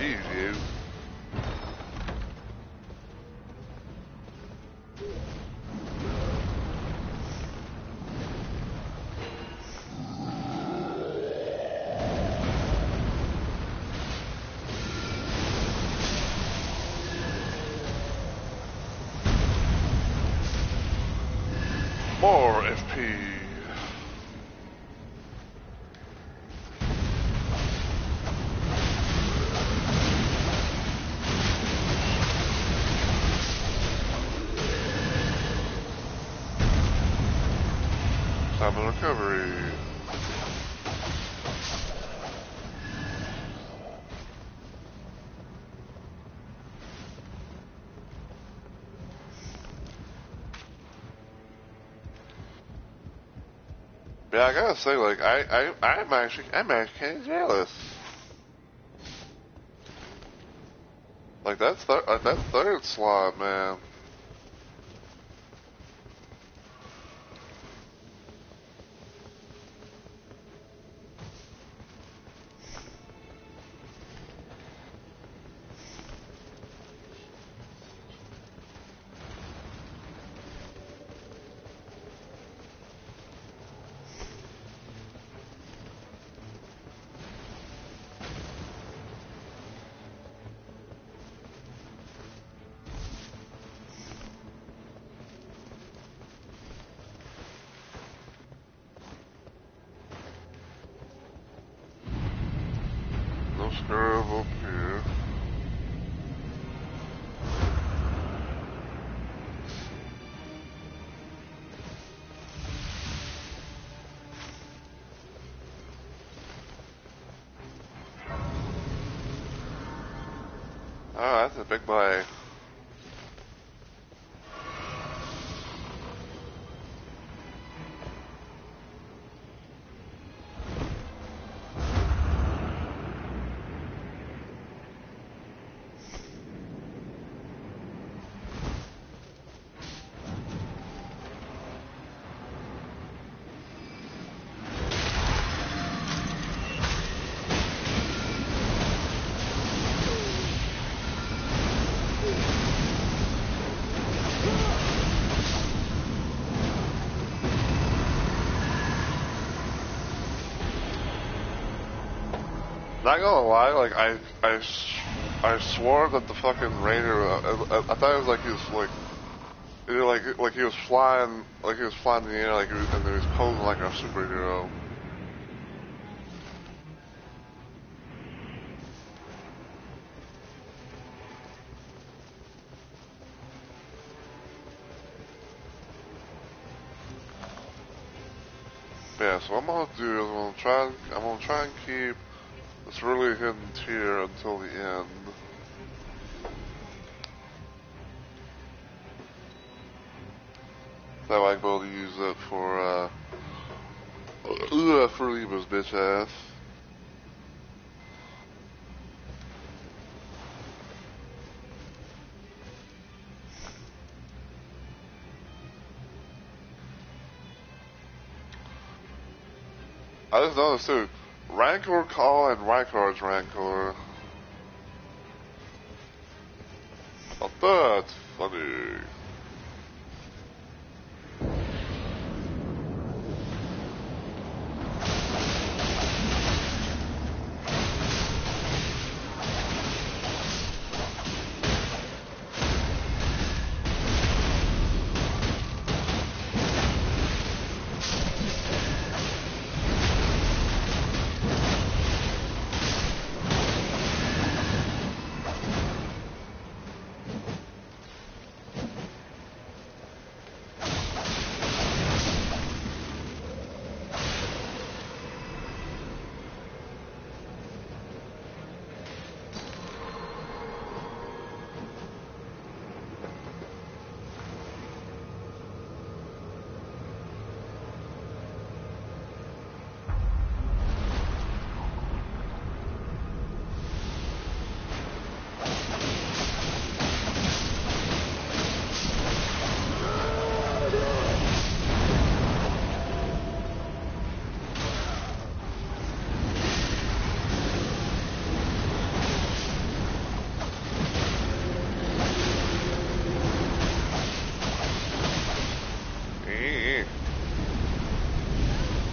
Jesus. More FP. Time recovery. Yeah, I gotta say, like, I'm actually kind of jealous. Like, that third slot, man. No scrub up here. Oh, that's a big boy. Not gonna lie, like I swore that the fucking Raider. I thought it was like he was like he was flying, like he was flying in the air, like he was, and he was posing like a superhero. Yeah, so what I'm gonna do is I'm gonna try and keep this really hidden tier until the end. That way I can be able to use it for Liba's bitch ass. I just noticed too, Rancor call and Rykard's Rancor. Oh, that's funny.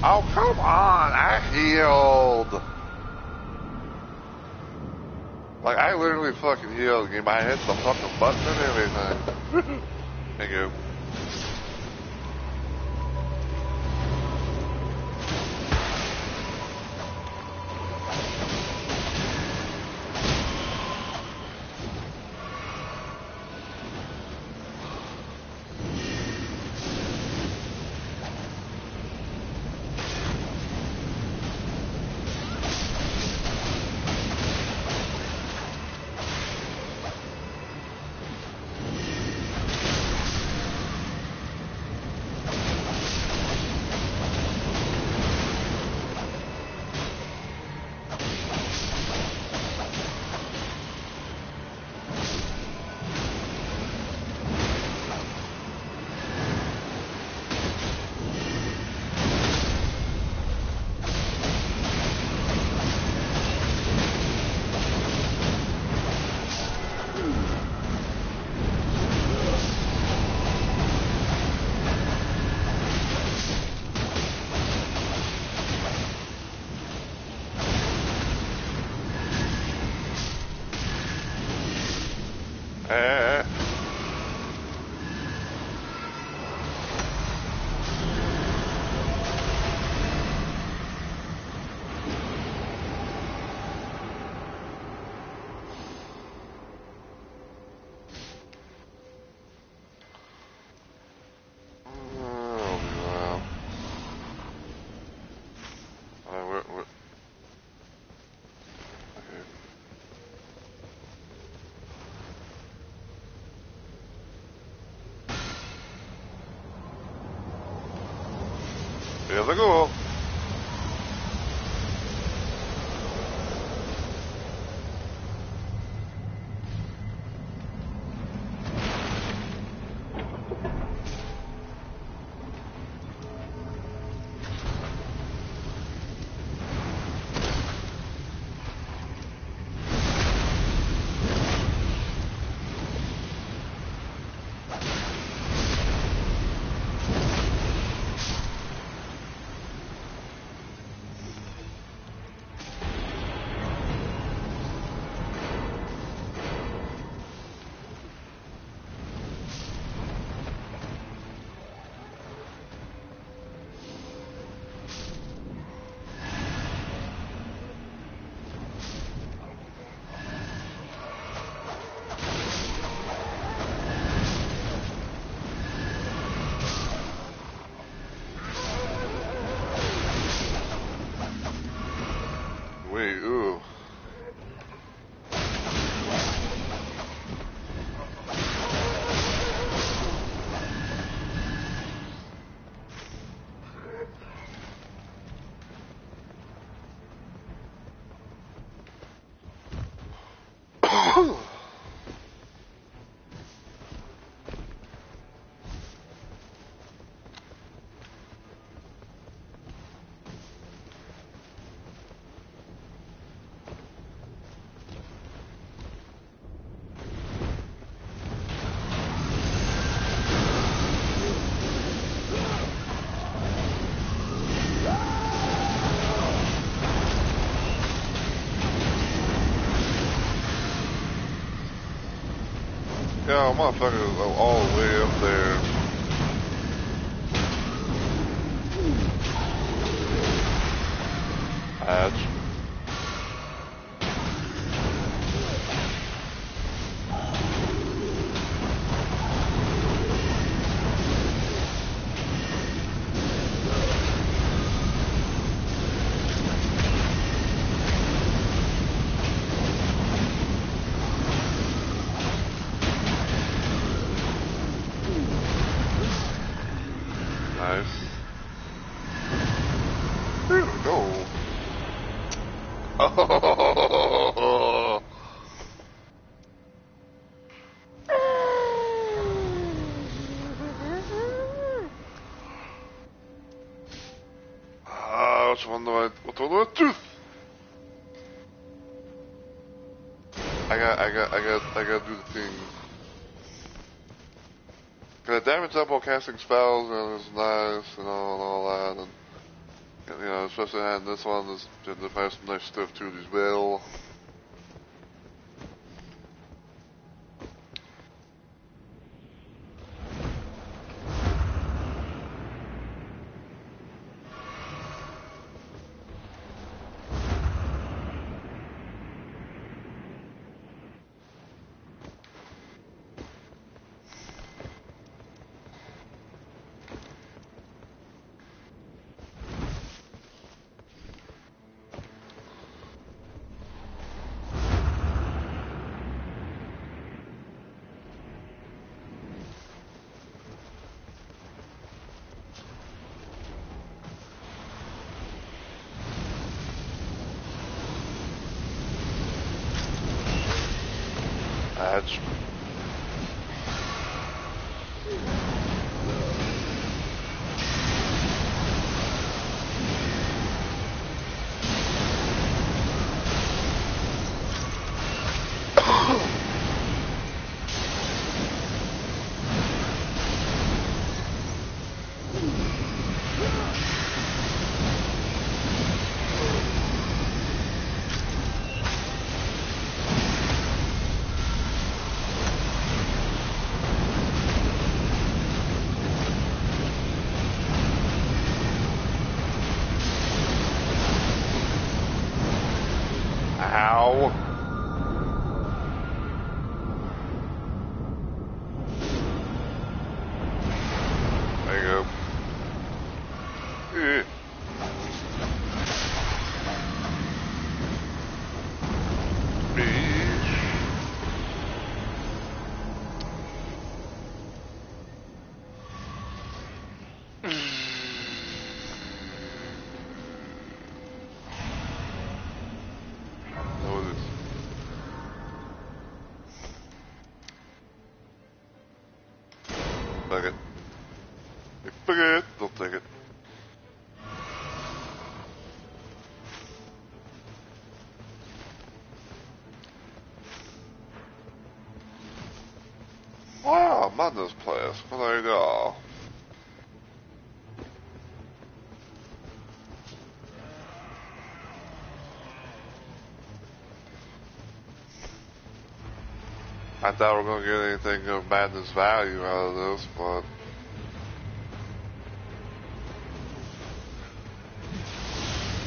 Oh, come on! I healed! Like, I literally fucking healed the game. I hit the fucking button and everything. Thank you. Here they go. Wait, ooh. Yeah, motherfucker is all the way up there. Hatch. Nice. There we go. Oh. Which one do I do? I gotta do the thing. Can I damage up while casting spells and it's nice and all that and You know, especially having this one, this has some nice stuff to it as well. That's ow. There you go. Yeah. What was this? Fuck it. Fuck it. Don't take it. Wow, I'm on this place. Well, there you go. I thought we were going to get anything of madness value out of this, but...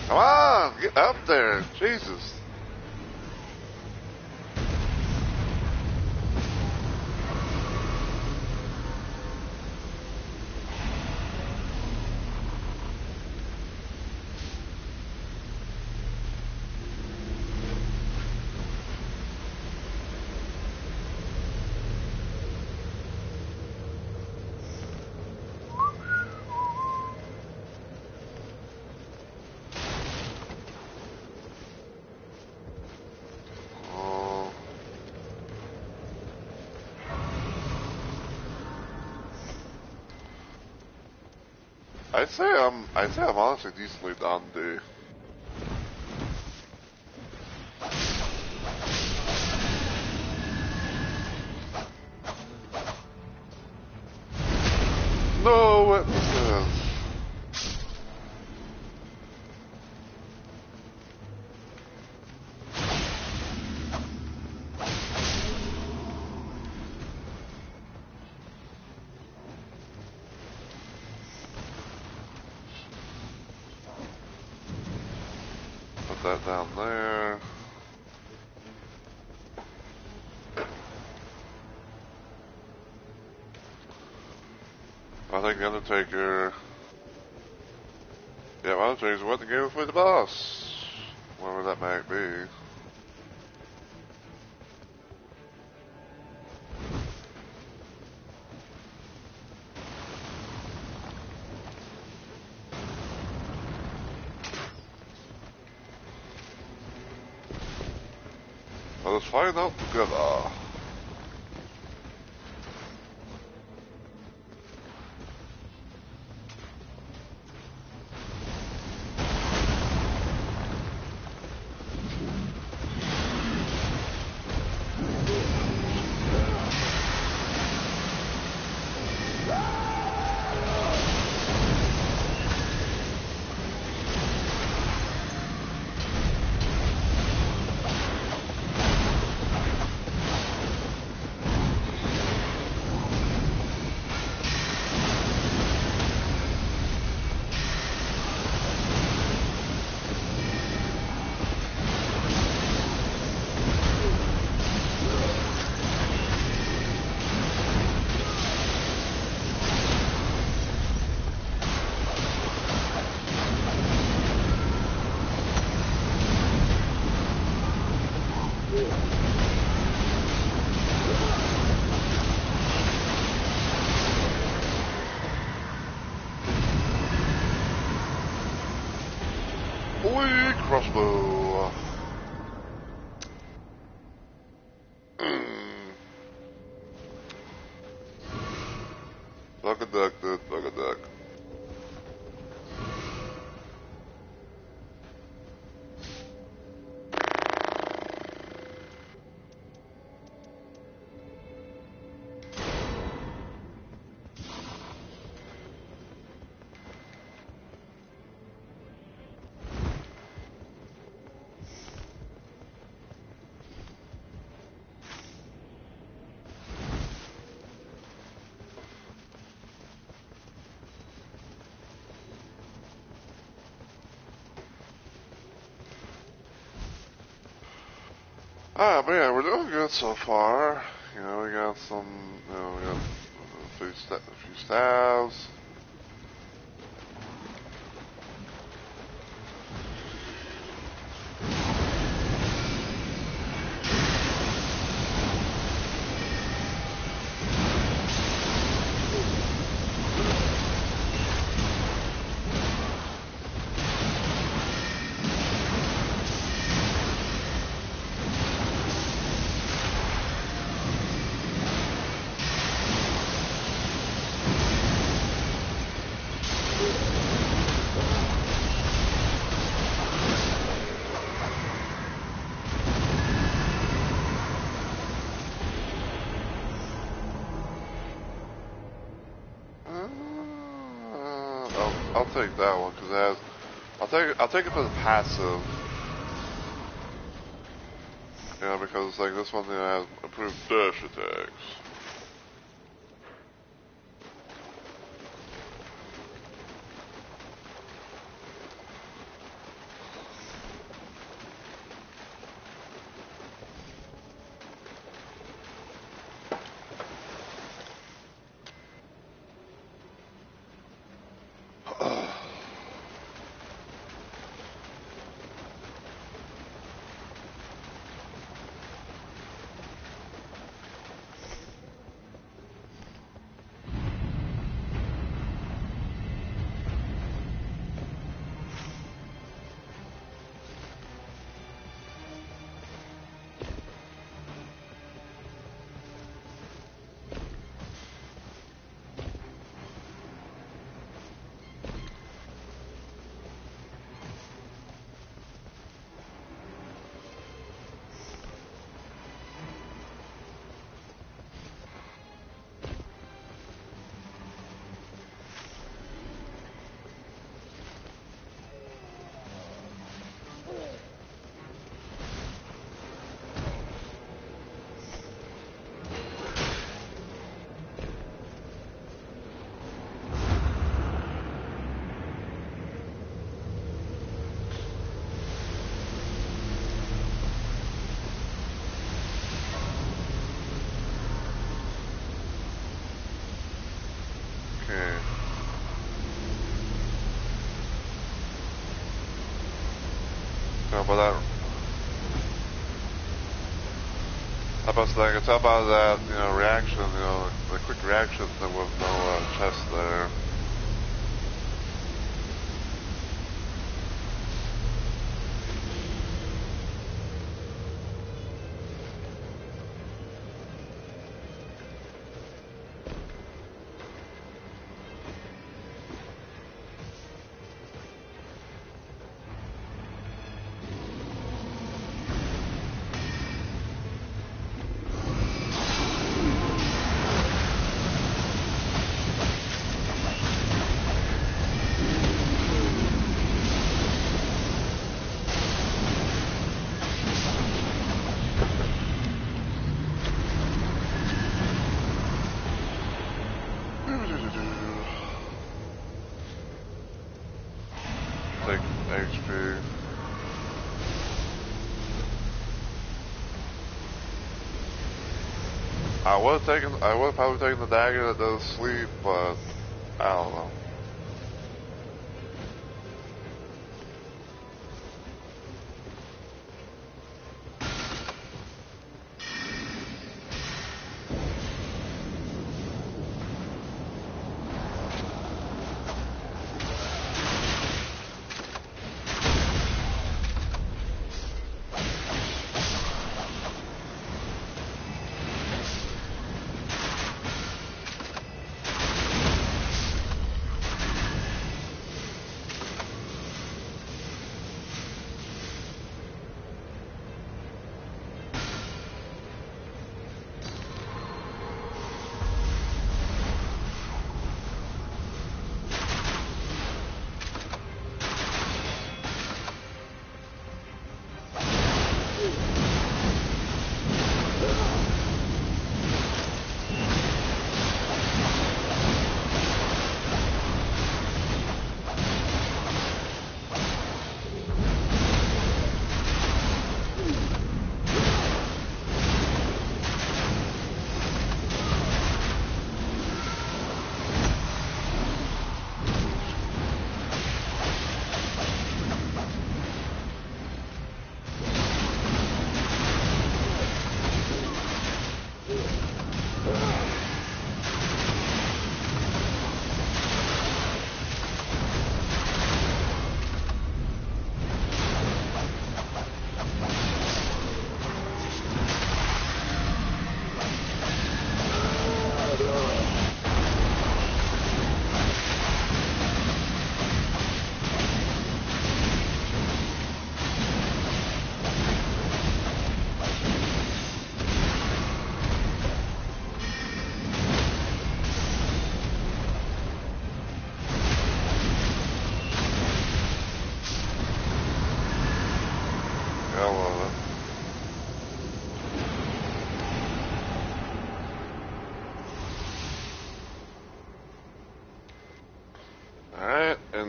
Come on! Get up there! Jesus! I'd say I'm honestly decently done, dude. No, what was this? Put that down there. I think the Undertaker... Yeah, Undertaker's what to give for the boss. Whatever that might be. Well, let's find out together. a duck, dude. Fuck a duck. Alright, but yeah, we're doing good so far. You know, we got some, you know, we got a few stabs. I'll take that one because it has. I'll take it for the passive. You know, because like this one has improved dash attacks. Okay. No, but that. I can tell by that, you know, reaction, you know, the quick reaction that with no chest there. Take HP. I would have probably taken the dagger that does sleep, but I don't know.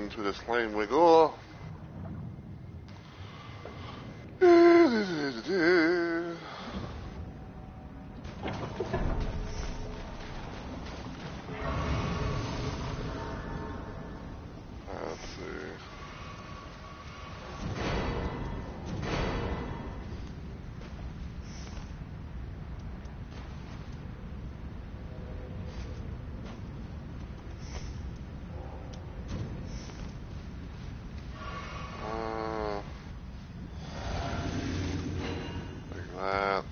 into this flame wiggle. Let's see. Like that.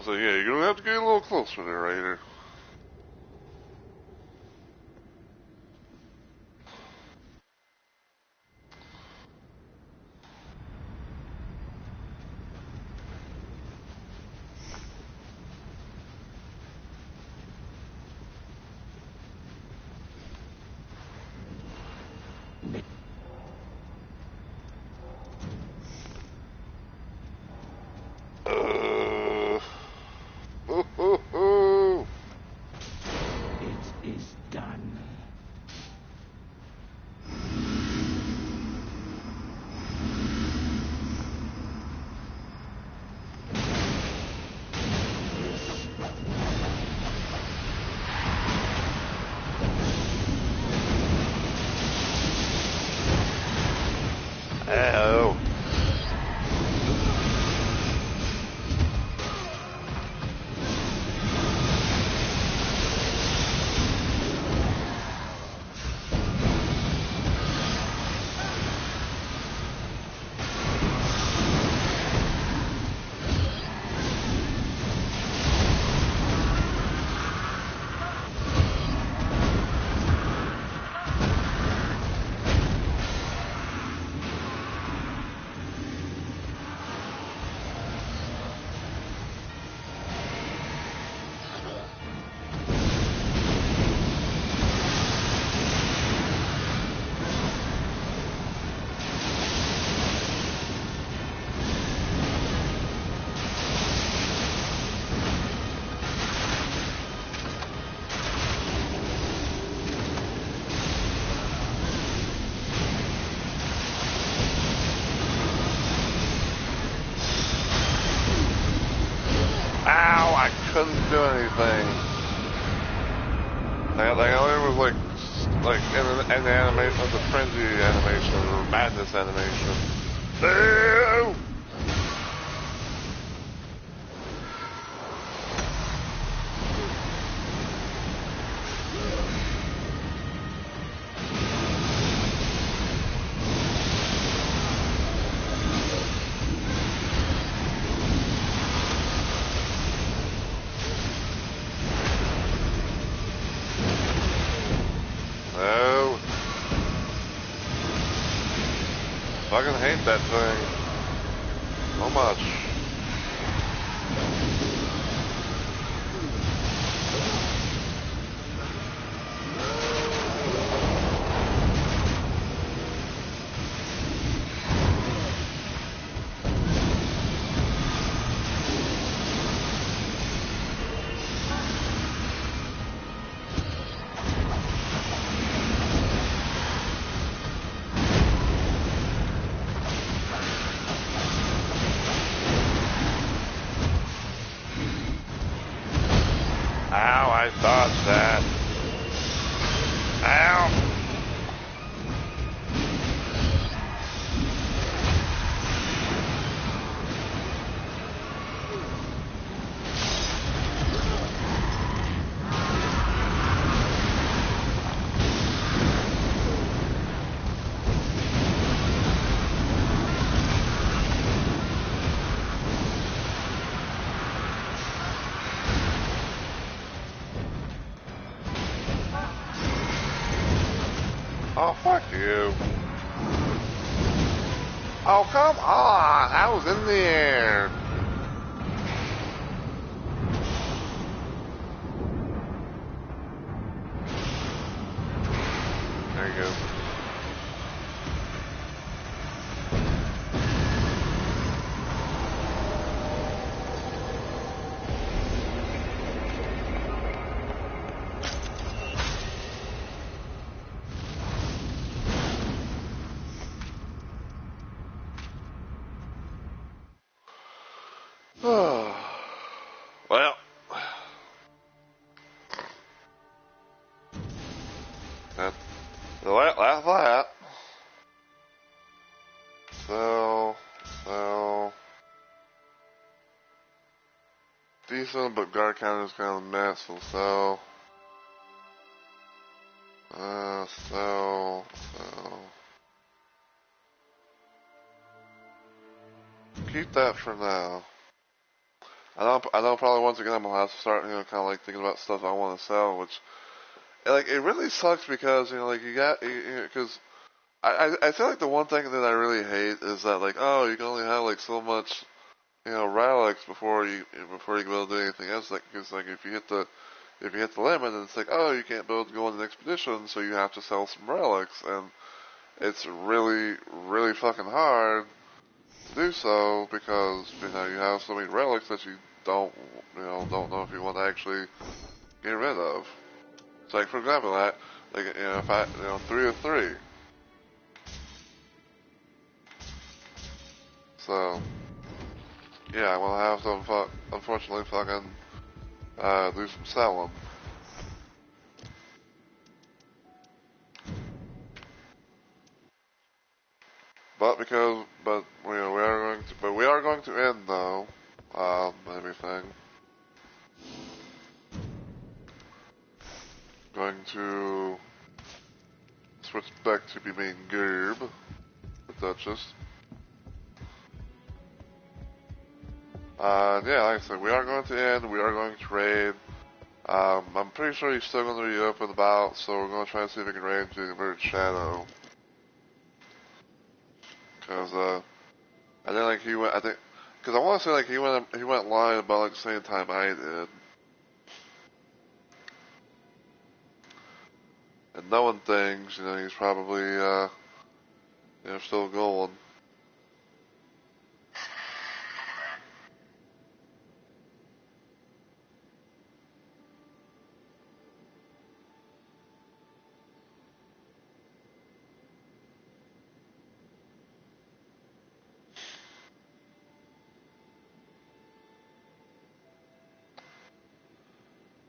So yeah, you're gonna have to get a little closer there, Raider. It is done. Ow. Ow, I couldn't do anything. Like I only was like in the animation of the frenzy animation or madness animation. Ew! No. Fucking hate that thing. So much. Ow, I dodged that. Ow! Oh, fuck you. Oh, come on! I was in the air. go. Well, that's that. So, decent, but guard count is kind of a mess. So, keep that for now. I know probably once again I'm gonna have to start, kind of like thinking about stuff I want to sell, which, like, it really sucks because, like, because I feel like the one thing that I really hate is that, like, oh, you can only have, like, so much, relics before you can be able to do anything else. Like, because, like, if you hit the limit, and it's like, oh, you can't be able to go on an expedition, so you have to sell some relics, and it's really, really fucking hard to do so because, you have so many relics that you don't know if you want to actually get rid of. So, like, for example, if I, 3 of 3. So, yeah, I'm gonna have to, unfortunately, fucking, do some selling. But we are going to end though, everything. Going to switch back to be main Gerb, the Duchess. Yeah, like I said, we are going to end, we are going to raid. I'm pretty sure he's still going to be up and about, so we're going to try and see if we can raid to the Inverted Shadow. Cause, cause I want to say, like, he went live about, like, the same time I did. And knowing things, he's probably, still going.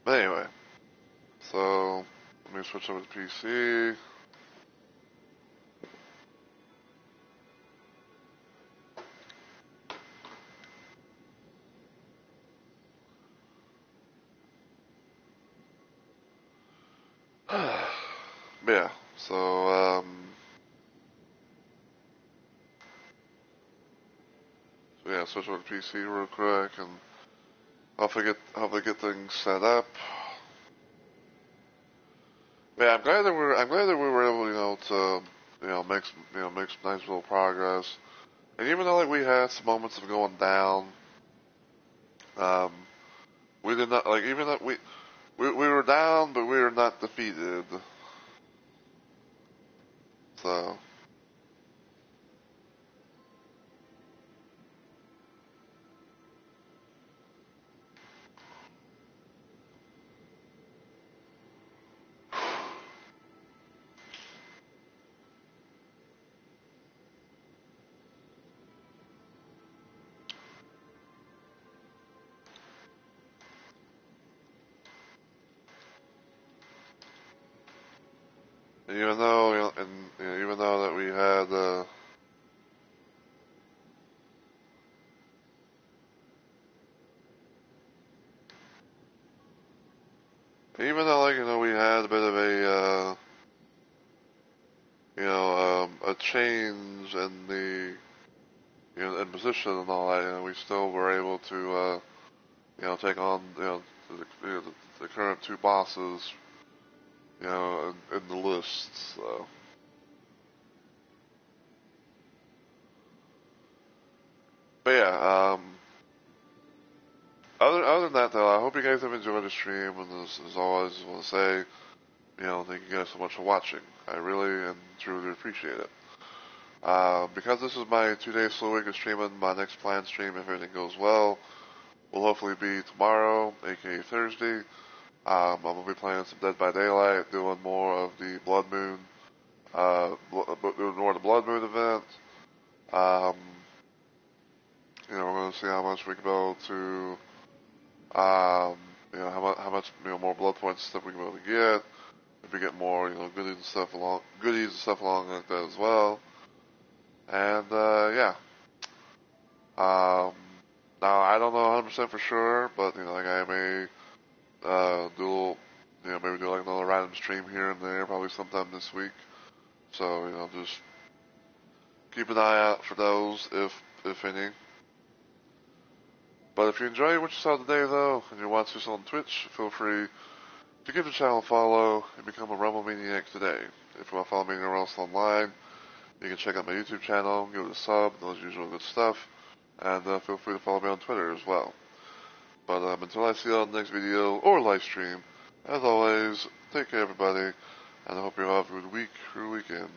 But anyway, so let me switch over to PC. Yeah, so yeah, switch over to PC real quick and hopefully get things set up. Yeah, I'm glad that we were able, to, make some nice little progress. And even though, like, we had some moments of going down, um, we did not, like, even though we were down, but we were not defeated. So, even though, even though that we had, even though, like, we had a bit of a change in the, in position and all that, we still were able to, take on, the current two bosses, in the list, so. But yeah, other than that though, I hope you guys have enjoyed the stream, and as always, I want to say, thank you guys so much for watching. I really and truly appreciate it. Because this is my 2 day slow week of streaming, my next planned stream, if everything goes well, will hopefully be tomorrow, aka Thursday. I'm gonna be playing some Dead by Daylight, doing more of the Blood Moon, doing more of the Blood Moon event. Um, we're gonna see how much we can be able to, how much more blood points and stuff we can be able to get. If we get more, goodies and stuff along like that as well. And yeah. Um, Now I don't know 100% for sure, but like I may maybe do like another random stream here and there, probably sometime this week. So just keep an eye out for those, if any. But if you enjoyed what you saw today, though, and you want to see us on Twitch, feel free to give the channel a follow and become a Rumble Maniac today. If you want to follow me anywhere else online, you can check out my YouTube channel, give it a sub, those usual good stuff, and feel free to follow me on Twitter as well. But until I see you on the next video or live stream, as always, take care everybody, and I hope you all have a good week or weekend.